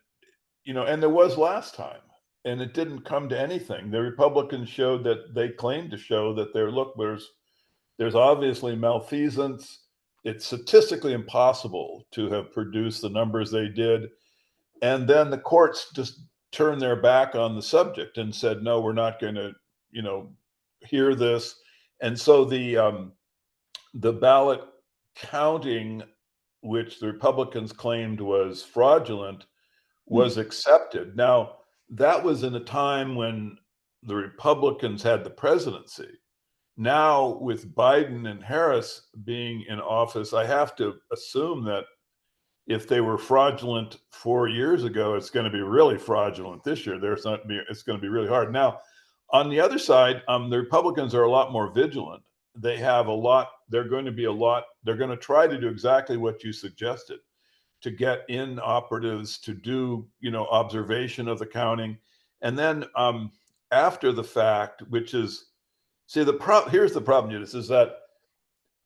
and there was last time, and it didn't come to anything. The Republicans showed that they claimed to show that there's obviously malfeasance. It's statistically impossible to have produced the numbers they did. And then the courts just turned their back on the subject and said, no, we're not going to, hear this. And so the ballot counting, which the Republicans claimed was fraudulent, was accepted. Now, that was in a time when the Republicans had the presidency. Now, with Biden and Harris being in office, I have to assume that if they were fraudulent 4 years ago, it's going to be really fraudulent this year. It's going to be really hard. Now, on the other side, the Republicans are a lot more vigilant. They have a lot. They're going to try to do exactly what you suggested, to get in operatives to do, observation of the counting. And then after the fact, which is, see, here's the problem, Judith, is that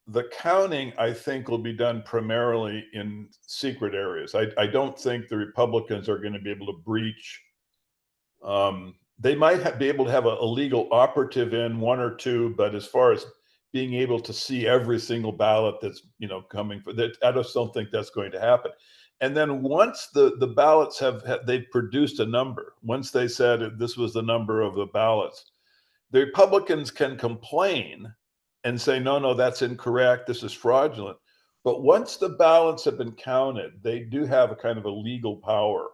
the counting, I think, will be done primarily in secret areas. I don't think the Republicans are going to be able to breach. They might be able to have a legal operative in one or two, but as far as being able to see every single ballot that's coming for that, I just don't think that's going to happen. And then once the ballots they've produced a number, once they said this was the number of the ballots, the Republicans can complain and say, no, that's incorrect, this is fraudulent. But once the ballots have been counted, they do have a kind of a legal power.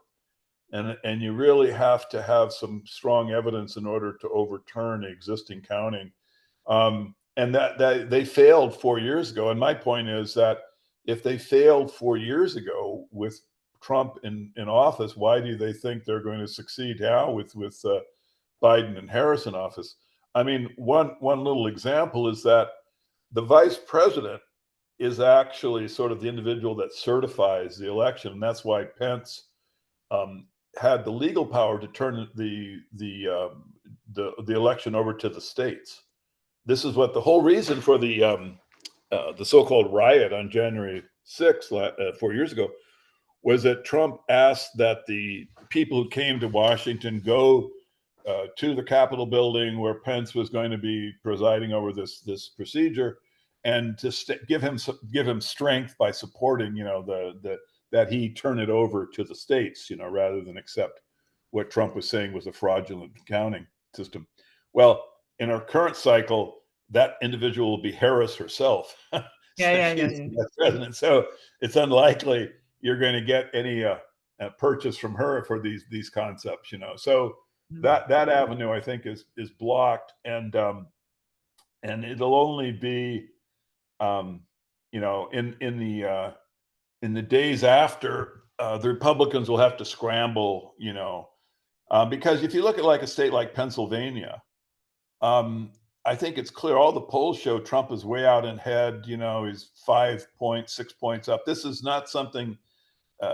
And you really have to have some strong evidence in order to overturn existing counting. And that they failed 4 years ago. And my point is that if they failed 4 years ago with Trump in office, why do they think they're going to succeed now with Biden and Harris in office? I mean, one little example is that the vice president is actually sort of the individual that certifies the election. And that's why Pence had the legal power to turn the election over to the states. This is what the whole reason for the so-called riot on January 6th, 4 years ago, was that Trump asked that the people who came to Washington go to the Capitol building where Pence was going to be presiding over this procedure, and to give him strength by supporting, that he turn it over to the states, rather than accept what Trump was saying was a fraudulent counting system. Well, in our current cycle, that individual will be Harris herself. Yeah. The president. So it's unlikely you're going to get any purchase from her for these concepts, So that avenue, I think, is blocked, and it'll only be, in the days after, the Republicans will have to scramble, because if you look at like a state like Pennsylvania, I think it's clear. All the polls show Trump is way out ahead. He's 5 points, 6 points up. This is not something.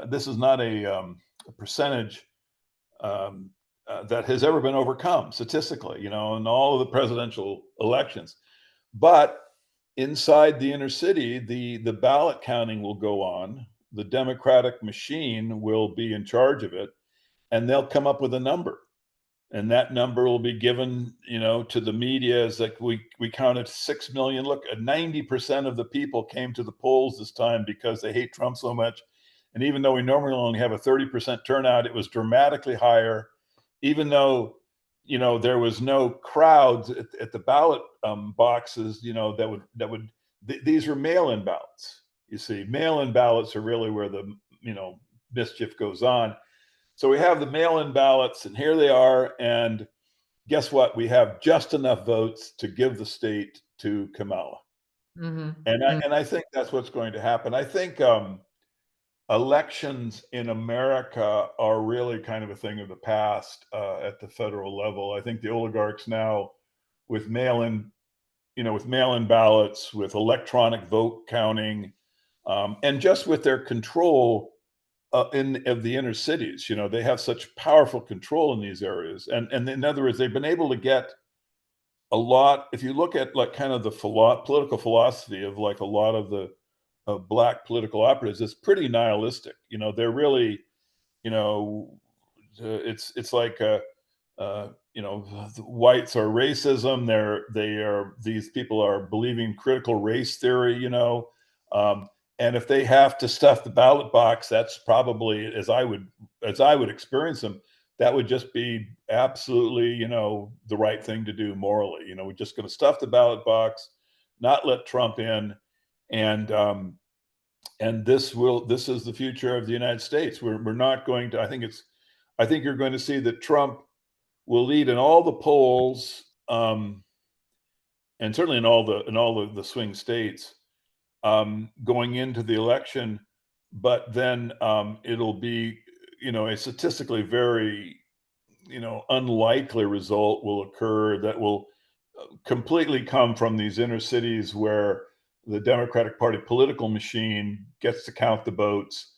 This is not a percentage that has ever been overcome statistically. In all of the presidential elections. But inside the inner city, the ballot counting will go on. The Democratic machine will be in charge of it, and they'll come up with a number. And that number will be given, to the media as like we counted 6 million. Look, 90% of the people came to the polls this time because they hate Trump so much. And even though we normally only have a 30% turnout, it was dramatically higher, even though, there was no crowds at the ballot boxes, these were mail-in ballots. You see, mail-in ballots are really where the, mischief goes on. So we have the mail-in ballots, and here they are. And guess what? We have just enough votes to give the state to Kamala. Mm-hmm. And I think that's what's going to happen. I think elections in America are really kind of a thing of the past at the federal level. I think the oligarchs now, with mail-in ballots, with electronic vote counting, and just with their control of the inner cities. They have such powerful control in these areas. And in other words, they've been able to get a lot. If you look at like kind of the political philosophy of like a lot of the Black political operatives, it's pretty nihilistic. They're really, it's like the whites are racism. These people are believing critical race theory. And if they have to stuff the ballot box, that's probably, as I would experience them, that would just be absolutely, the right thing to do morally. We're just going to stuff the ballot box, not let Trump in, and this is the future of the United States. We're not going to. I think you're going to see that Trump will lead in all the polls, and certainly in all the swing states, going into the election. But then it'll be, a statistically very, unlikely result will occur that will completely come from these inner cities where the Democratic Party political machine gets to count the votes.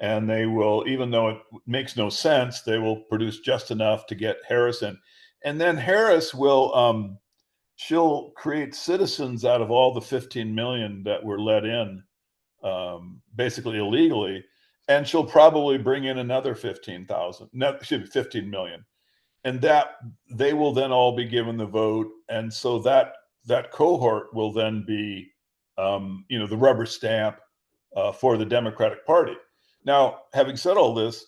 And they will, even though it makes no sense, they will produce just enough to get Harris in. And then Harris will, she'll create citizens out of all the 15 million that were let in, basically illegally. And she'll probably bring in another 15,000, no, excuse me, 15 million. And that they will then all be given the vote. And so that cohort will then be, the rubber stamp for the Democratic Party. Now, having said all this,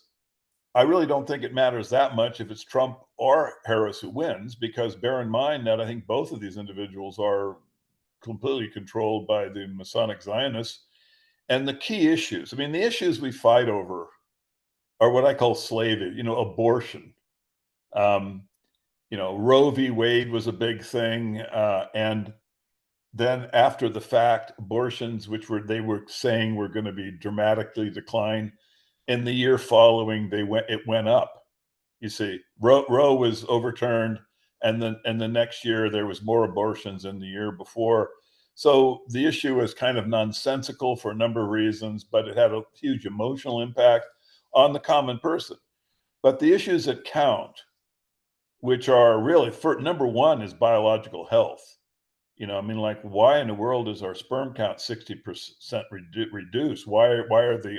I really don't think it matters that much if it's Trump or Harris who wins, because bear in mind that I think both of these individuals are completely controlled by the Masonic Zionists. And the key issues, the issues we fight over are what I call slavery, abortion. Roe v. Wade was a big thing. And then after the fact, abortions, which they were saying were going to be dramatically decline, in the year following, it went up. You see, Roe was overturned, and the next year there was more abortions than the year before. So the issue was kind of nonsensical for a number of reasons, but it had a huge emotional impact on the common person. But the issues that count, which are really, number one is biological health. Like, why in the world is our sperm count 60% reduced? Why are the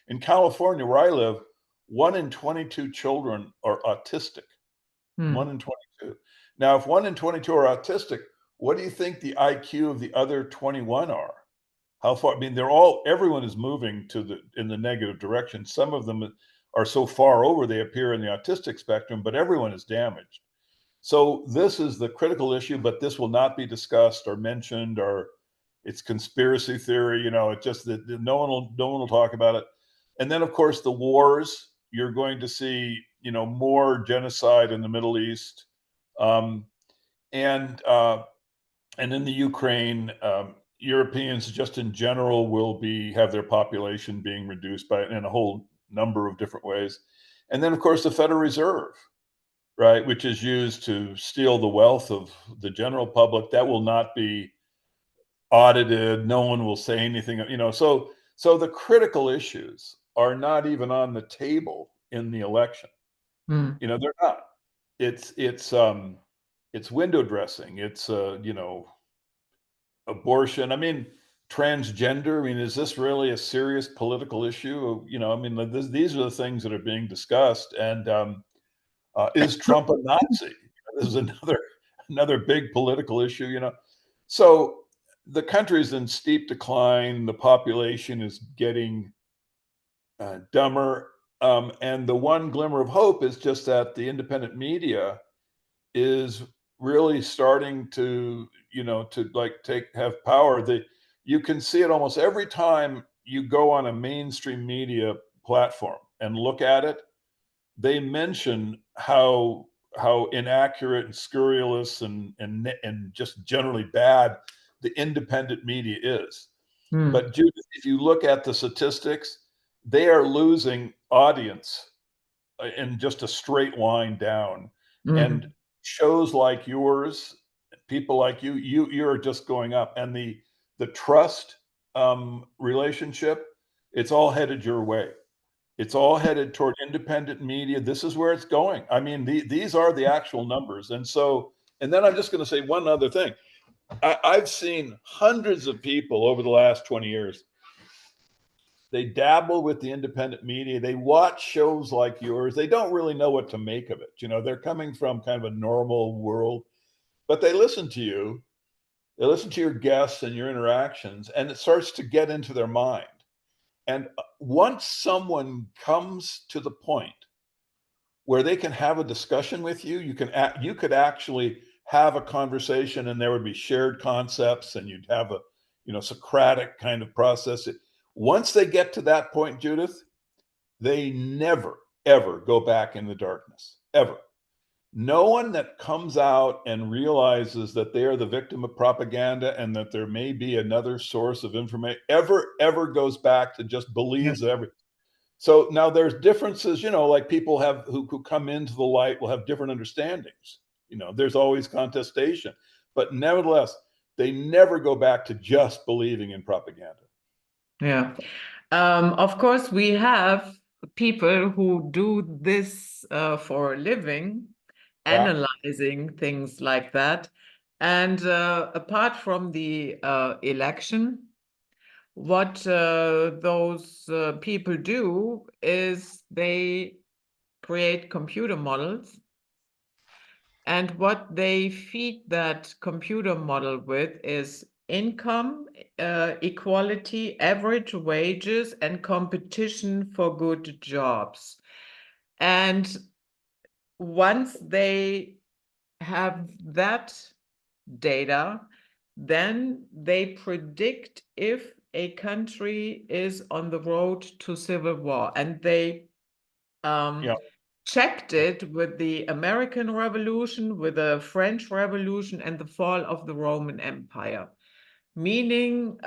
in California, where I live, 1 in 22 children are autistic. 1 in 22. Now, if 1 in 22 are autistic, what do you think the IQ of the other 21 are? How far? Everyone is moving in the negative direction. Some of them are so far over they appear in the autistic spectrum, but everyone is damaged. So this is the critical issue, but this will not be discussed or mentioned, or it's conspiracy theory. It's just that no one will talk about it. And then, of course, the wars. You're going to see, more genocide in the Middle East, and in the Ukraine. Europeans, just in general, will have their population being reduced in a whole number of different ways. And then, of course, the Federal Reserve. right, which is used to steal the wealth of the general public. That will not be audited. No one will say anything, so the critical issues are not even on the table in the election. Mm. They're not. It's window dressing. It's abortion. I mean, transgender. I mean, is this really a serious political issue? I mean, these are the things that are being discussed. And is Trump a Nazi? This is another big political issue. So the country's in steep decline. The population is getting dumber. And the one glimmer of hope is just that the independent media is really starting to, to like have power. You can see it almost every time you go on a mainstream media platform and look at it. They mention how inaccurate and scurrilous and just generally bad the independent media is. Mm. But Judith, if you look at the statistics, they are losing audience in just a straight line down. And Mhm. shows like yours, people like you're just going up. And the trust relationship, it's all headed your way. It's all headed toward independent media. This is where it's going. I mean, these are the actual numbers. And then I'm just going to say one other thing. I've seen hundreds of people over the last 20 years. They dabble with the independent media. They watch shows like yours. They don't really know what to make of it. They're coming from kind of a normal world, but they listen to you. They listen to your guests and your interactions, and it starts to get into their mind. And once someone comes to the point where they can have a discussion with you, you could actually have a conversation, and there would be shared concepts, and you'd have a Socratic kind of process. Once they get to that point, Judith, they never ever go back in the darkness, ever. No one that comes out and realizes that they are the victim of propaganda and that there may be another source of information ever goes back to just Yeah. believes everything. So now there's differences, like people have who come into the light will have different understandings. There's always contestation, but nevertheless, they never go back to just believing in propaganda. Yeah. Of course, we have people who do this for a living, Yeah. analyzing things like that. And apart from the election, what those people do is they create computer models. And what they feed that computer model with is income, equality, average wages, and competition for good jobs. And once they have that data, then they predict if a country is on the road to civil war. And they Yeah. checked it with the American Revolution, with the French Revolution, and the fall of the Roman Empire. Meaning,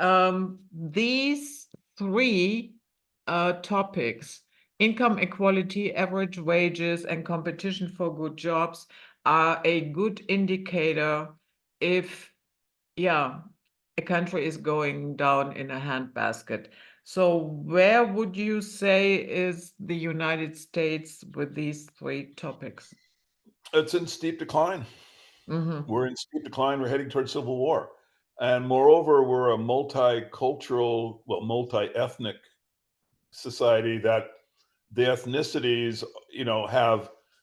these three topics, income equality, average wages, and competition for good jobs, are a good indicator if, yeah, a country is going down in a handbasket. So where would you say is the United States with these three topics? It's in steep decline. Mm-hmm. We're in steep decline. We're heading towards civil war. And moreover, we're a multicultural, well, multi-ethnic society that the ethnicities,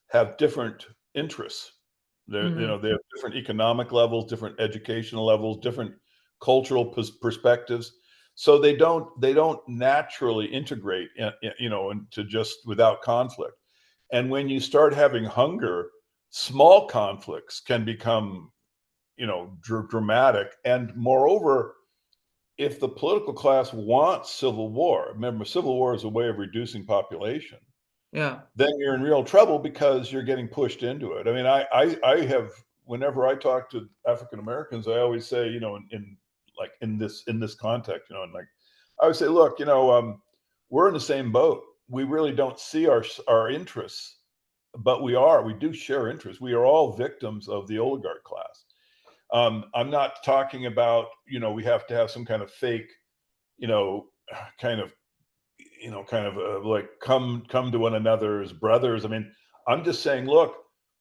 have different interests. Mm-hmm. They have different economic levels, different educational levels, different cultural perspectives. So they don't naturally integrate, into just without conflict. And when you start having hunger, small conflicts can become, dramatic. And moreover, if the political class wants civil war, remember, civil war is a way of reducing population, Yeah. then you're in real trouble because you're getting pushed into it. I mean, I have, whenever I talk to African Americans, I always say, in like in this context, and like I would say, look, we're in the same boat. We really don't see our interests but we do share interests. We are all victims of the oligarch class. I'm not talking about, we have to have some kind of fake, kind of, like come to one another as brothers. I mean, I'm just saying, look,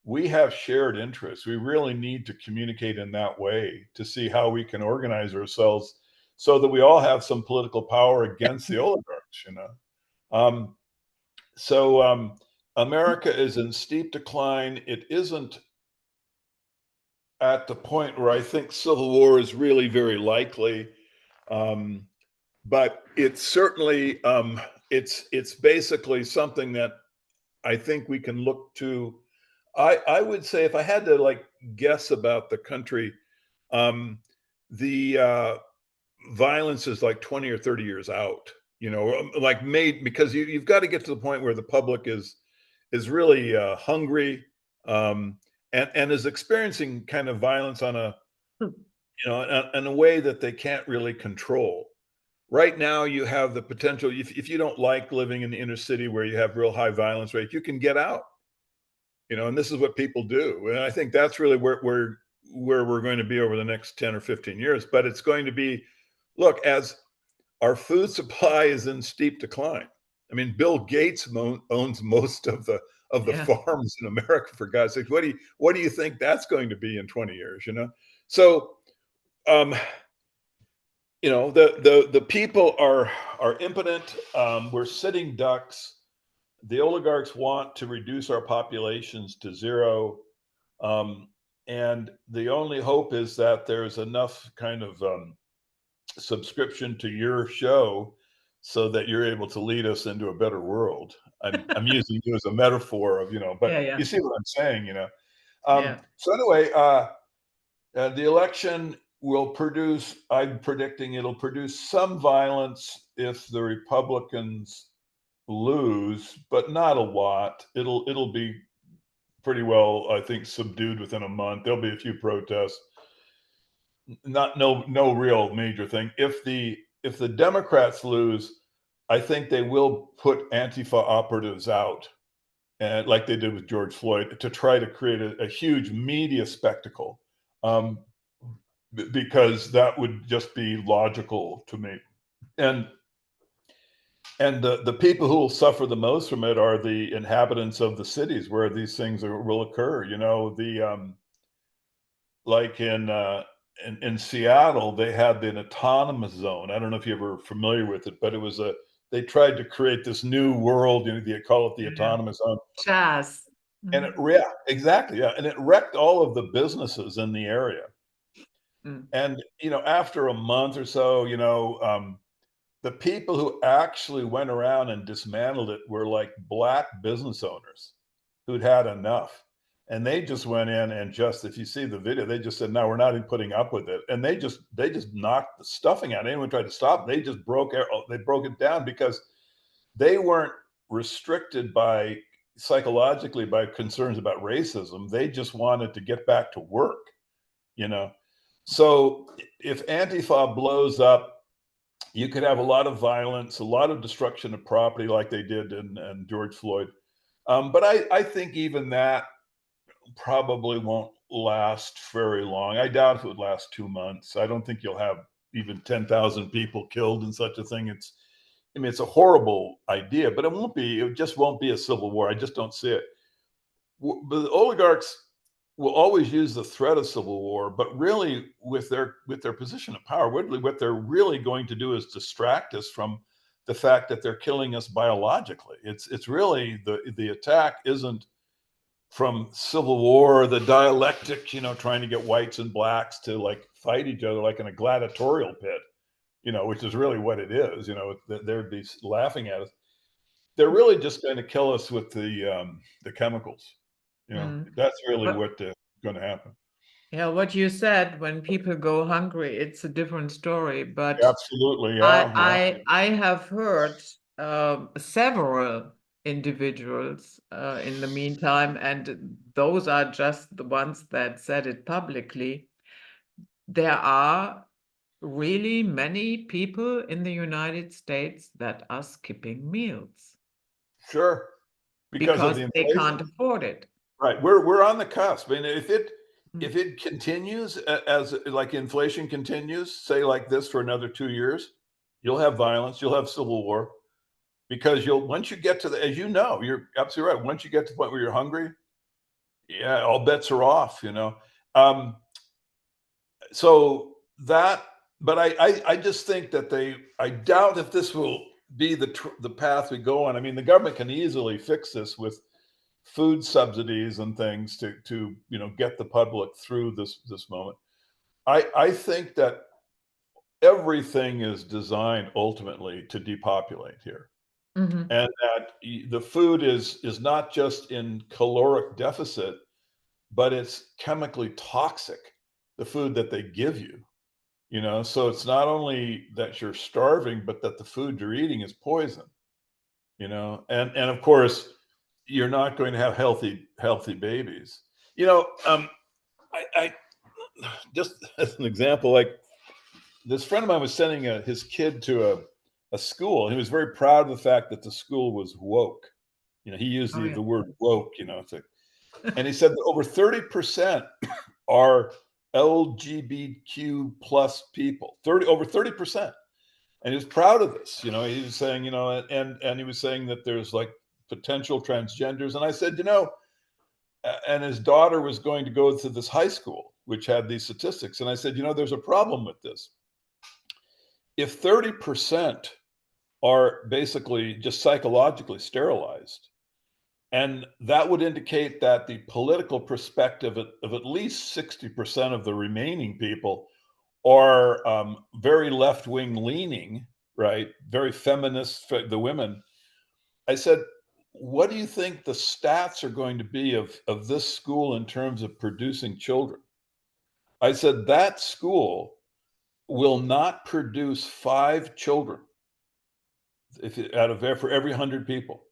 we have shared interests. We really need to communicate in that way to see how we can organize ourselves so that we all have some political power against the oligarchs, Um, so America is in steep decline. It isn't at the point where I think civil war is really very likely. Um, but it's certainly it's basically something that I think we can look to. I would say if I had to like guess about the country, um, the violence is like 20 or 30 years out. Like made because you've got to get to the point where the public is really hungry, um, and is experiencing kind of violence on a in a way that they can't really control. Right now, you have the potential. If you don't like living in the inner city where you have real high violence rate, you can get out. And this is what people do. And I think that's really where we're going to be over the next 10 or 15 years. But it's going to be, look, as our food supply is in steep decline. I mean, Bill Gates owns most of the Yeah. farms in America. For God's sake, what do you think that's going to be in 20 years? So um, the people are impotent. We're sitting ducks. The oligarchs want to reduce our populations to zero, and the only hope is that there's enough kind of subscription to your show so that you're able to lead us into a better world. I'm using you as a metaphor of, but Yeah. you see what I'm saying. Yeah. So anyway, the election will produce, I'm predicting it'll produce some violence if the Republicans lose, but not a lot. It'll be pretty well, I think, subdued within a month. There'll be a few protests. No real major thing. If the Democrats lose, I think they will put Antifa operatives out, and like they did with George Floyd, to try to create a huge media spectacle. Because that would just be logical to me. And the people who will suffer the most from it are the inhabitants of the cities where these things will occur. Like in Seattle, they had an autonomous zone. I don't know if you're ever familiar with it, but they tried to create this new world. They call it the Yeah. autonomous zone. Jazz. And exactly, yeah, and it wrecked all of the businesses in the area. Mm. And after a month or so, the people who actually went around and dismantled it were like Black business owners who'd had enough. And they just went in and if you see the video, they just said, no, we're not even putting up with it. And they just knocked the stuffing out. Anyone tried to stop, they just broke it down because they weren't restricted psychologically by concerns about racism. They just wanted to get back to work, So if Antifa blows up, you could have a lot of violence, a lot of destruction of property like they did in George Floyd. But I think even that probably won't last very long. I doubt if it would last 2 months. I don't think you'll have even 10,000 people killed in such a thing. It's a horrible idea, but it just won't be a civil war. I just don't see it. But the oligarchs will always use the threat of civil war, but really with their position of power, what they're really going to do is distract us from the fact that they're killing us biologically. It's really the attack isn't from civil war, the dialectic, trying to get whites and blacks to like fight each other like in a gladiatorial pit, which is really what it is. They'd be laughing at us. They're really just going to kill us with the chemicals. That's really what's going to happen. Yeah, what you said, when people go hungry, it's a different story. But Absolutely, yeah. I have heard several individuals in the meantime, and those are just the ones that said it publicly. There are really many people in the United States that are skipping meals. Sure. because of because the they inflation. can't afford it. Right. We're on the cusp. I mean, if Mm. it continues as like inflation continues, say like this for another 2 years, you'll have violence, you'll have civil war, because you'll once you get to the, as you know, you're absolutely right. Once you get to the point where you're hungry, yeah, all bets are off. Um, so that, but I just think that I doubt if this will be the path we go on. I mean, the government can easily fix this with food subsidies and things to get the public through this moment. I think that everything is designed ultimately to depopulate here, Mhm. and that the food is not just in caloric deficit, but it's chemically toxic, the food that they give you. So it's not only that you're starving, but that the food you're eating is poison. And of course you're not going to have healthy babies. I just as an example, like this friend of mine was sending his kid to a school, and he was very proud of the fact that the school was woke. He used Oh, the, yeah. the word woke. And he said that over 30% are LGBTQ plus people. Over 30%. And he was proud of this. He was saying, and he was saying that there's like potential transgenders. And I said, and his daughter was going to go to this high school, which had these statistics. And I said, there's a problem with this. If 30% are basically just psychologically sterilized, and that would indicate that the political perspective of at least 60% of the remaining people are very left-wing leaning, right? Very feminist, the women. I said, what do you think the stats are going to be of this school in terms of producing children? I said, that school will not produce 5 children for every 100 people.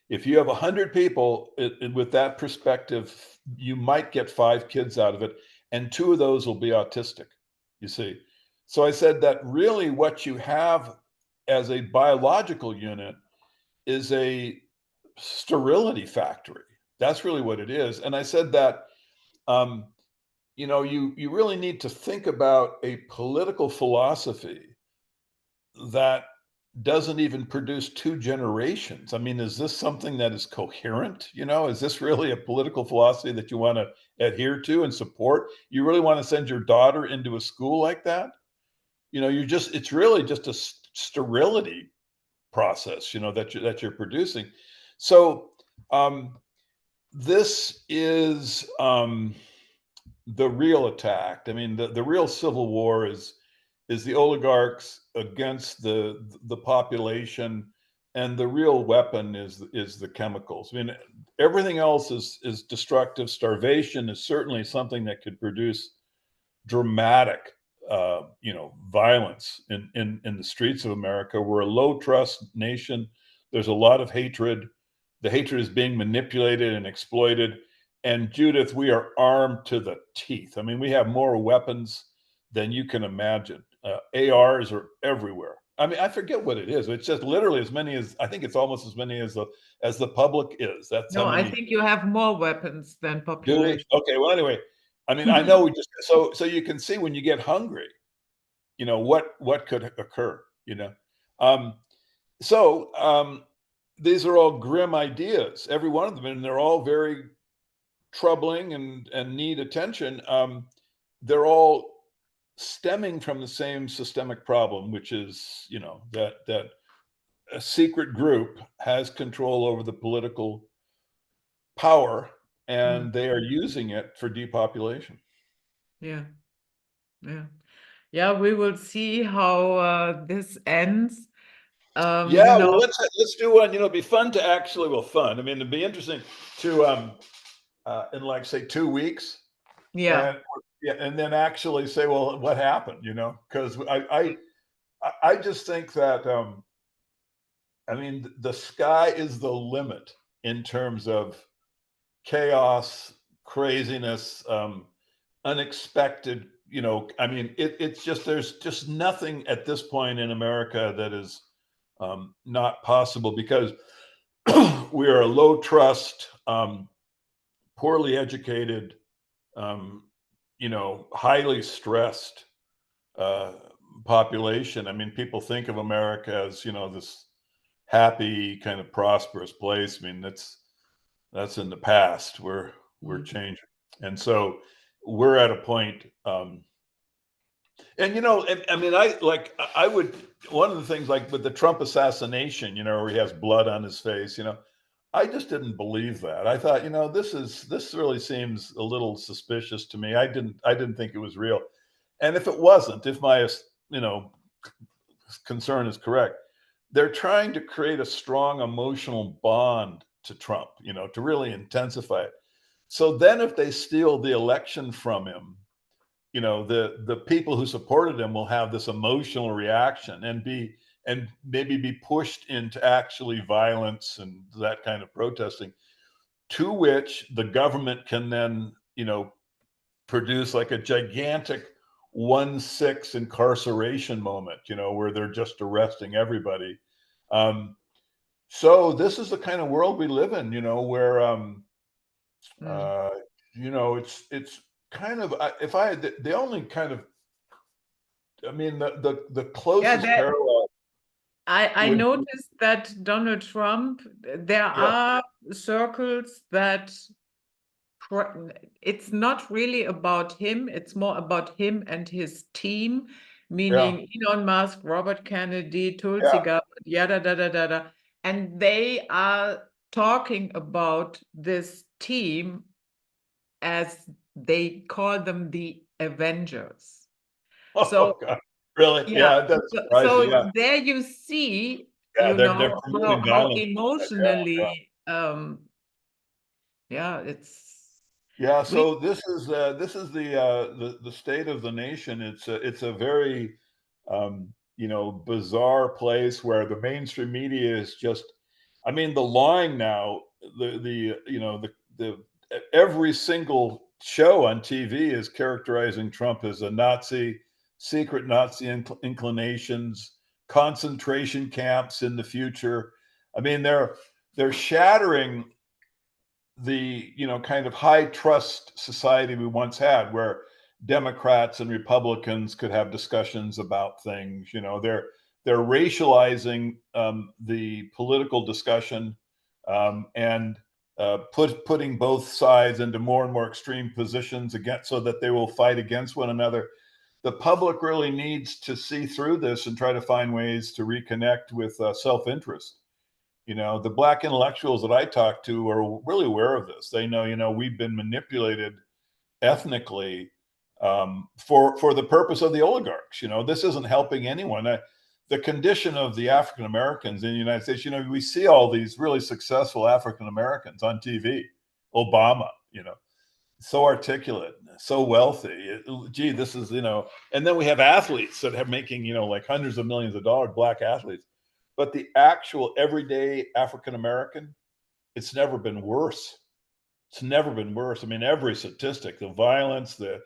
If you have 100 people with that perspective, you might get 5 kids out of it, and 2 of those will be autistic, you see. So I said that really what you have as a biological unit is a sterility factory. That's really what it is. And I said that um, you really need to think about a political philosophy that doesn't even produce 2 generations. I mean, is this something that is coherent? Is this really a political philosophy that you want to adhere to and support? You really want to send your daughter into a school like that? It's really just a sterility process, that you're producing. So this is the real attack. I mean, the real civil war is the oligarchs against the population, and the real weapon is the chemicals. I mean, everything else is destructive. Starvation is certainly something that could produce dramatic violence in the streets of America. We're a low trust nation. There's a lot of hatred. The hatred is being manipulated and exploited. And Judith, we are armed to the teeth. I mean, we have more weapons than you can imagine. ARs are everywhere. I mean, I forget what it is. It's just literally as many as, I think it's almost as many as the public is. That's how No, I many. think you have more weapons than Do we? population. Okay. Well, anyway, I mean, I know we just so you can see when you get hungry, what could occur. Um, so these are all grim ideas, every one of them, and they're all very troubling and need attention. They're all stemming from the same systemic problem, which is that a secret group has control over the political power, Mm. and they are using it for depopulation. Yeah, yeah. Yeah, we will see how this ends. Yeah, You well, know, let's do one. It'd be fun to actually, well, fun. I mean, it'd be interesting to in like say 2 weeks, yeah, and yeah, and then actually say, well, what happened? Because I just think that I mean, the sky is the limit in terms of chaos, craziness, unexpected. I mean, it's just there's just nothing at this point in America that is not possible, because we are a low trust, poorly educated, highly stressed population. I mean, people think of America as, this happy, kind of prosperous place. I mean, that's in the past. We're changing, and so we're at a point. And I mean, I would, one of the things, like with the Trump assassination, where he has blood on his face, I just didn't believe that. I thought, this really seems a little suspicious to me. I didn't think it was real. And if it wasn't, if my, you know, concern is correct, they're trying to create a strong emotional bond to Trump, to really intensify it. So then if they steal the election from him, the people who supported him will have this emotional reaction and maybe be pushed into actually violence and that kind of protesting, to which the government can then produce like a gigantic 1/6 incarceration moment, where they're just arresting everybody. So this is the kind of world we live in, where uh, it's kind of, if I had the only kind of, I mean, the Yeah, closest parallel I would be, noticed that Donald Trump, there yeah, are circles that it's not really about him, it's more about him and his team, yeah, meaning Elon Musk, Robert Kennedy, Tulsi yeah. Gabbard, yada, da, da, da, da. And they are talking about this team as they call them the Avengers. So, Oh God, really? yeah, Yeah, it does surprise me. so Yeah, there you see, yeah, they're how promoting violence. emotionally, yeah, Yeah, we, so this is the state of the nation. It's a very bizarre place where the mainstream media is just, I mean, the lying now, the every single show on TV is characterizing Trump as a Nazi, secret Nazi inclinations, concentration camps in the future. I mean, they're shattering the kind of high trust society we once had, where Democrats and Republicans could have discussions about things. They're racializing the political discussion, and putting both sides into more and more extreme positions again, so that they will fight against one another. The public really needs to see through this and try to find ways to reconnect with self-interest. The black intellectuals that I talk to are really aware of this. They know, we've been manipulated ethnically, for the purpose of the oligarchs. This isn't helping anyone. The condition of the African Americans in the United States, we see all these really successful African Americans on TV. Obama, so articulate, so wealthy. Gee, this is, and then we have athletes that have making, like hundreds of millions of dollars, black athletes. But the actual everyday African American, it's never been worse. It's never been worse. I mean, every statistic, the violence, the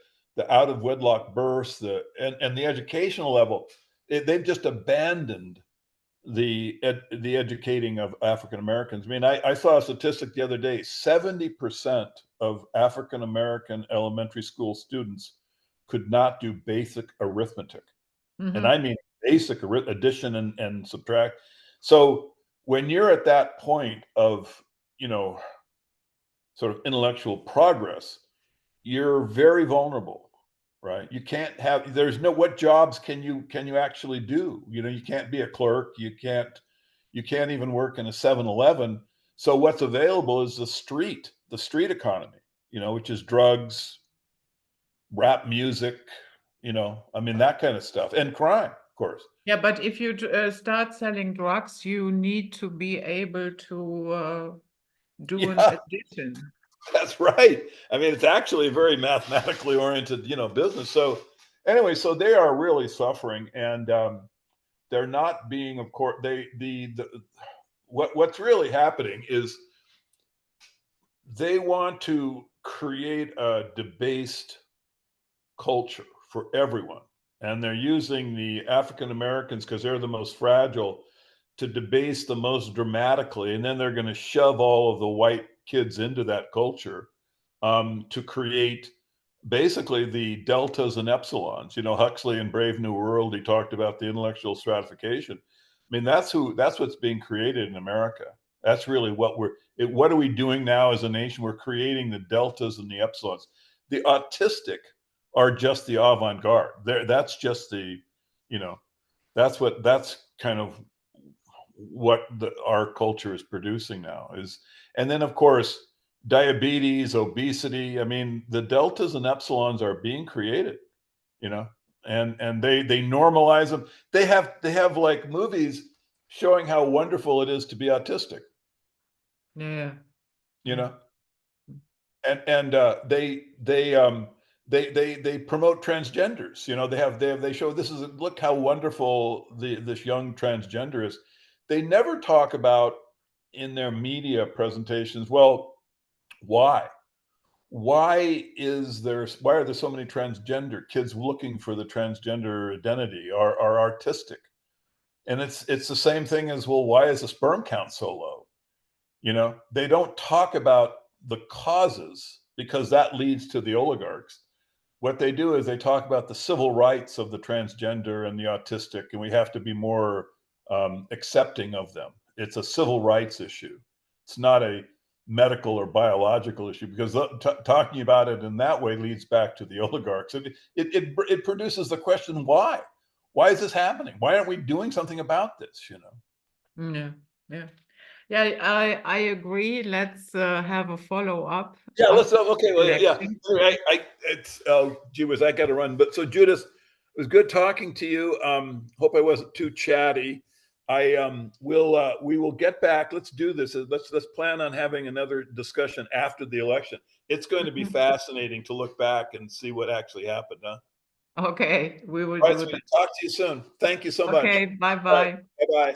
out of wedlock births, and the educational level, they've just abandoned the educating of African Americans. I mean, I saw a statistic the other day: 70% of African American elementary school students could not do basic arithmetic, and I mhm. mean basic addition and subtract. So when you're at that point of sort of intellectual progress, you're very vulnerable, right? You can't have, there's no, what jobs can you actually do? You can't be a clerk, you can't even work in a 7-Eleven. So what's available is the street economy, which is drugs, rap music, I mean, that kind of stuff, and crime, of course. Yeah, but if you start selling drugs, you need to be able to do an Yeah, addition. that's right. I mean, it's actually a very mathematically oriented, business. So anyway, so they are really suffering, and they're not being, of course, what's really happening is they want to create a debased culture for everyone, and they're using the African Americans, because they're the most fragile, to debase the most dramatically, and then they're going to shove all of the white kids into that culture to create basically the deltas and epsilons. You know, Huxley in Brave New World, he talked about the intellectual stratification. I mean, that's what's being created in America. That's really what are we doing now as a nation? We're creating the deltas and the epsilons. The autistic are just the avant-garde. That's just the, you know, that's kind of what our culture is producing now is. And then of course, diabetes, obesity. I mean, the deltas and epsilons are being created, you know, and they normalize them. They have like movies showing how wonderful it is to be autistic, Yeah. you know, and they promote transgenders. You know, they show this is look how wonderful this young transgender is. They never talk about in their media presentations. Well, why? Why are there so many transgender kids looking for the transgender identity are artistic? And it's the same thing as, well, why is the sperm count so low? You know, they don't talk about the causes because that leads to the oligarchs. What they do is they talk about the civil rights of the transgender and the autistic, and we have to be more accepting of them. It's a civil rights issue. It's not a medical or biological issue, because talking about it in that way leads back to the oligarchs. It produces the question, why? Why is this happening? Why aren't we doing something about this? You know? Yeah. Yeah. Yeah, I agree. Let's have a follow-up Yeah, let's. after Okay, the well, yeah. election. It's gee whiz, I got to run. But so Judith, it was good talking to you. Hope I wasn't too chatty. We will get back. Let's do this. Let's plan on having another discussion after the election. It's going to be fascinating to look back and see what actually happened. Huh? Okay, we will All right, do sweetie. that. Talk to you soon. Thank you so much. Okay, All right. bye-bye. Bye bye.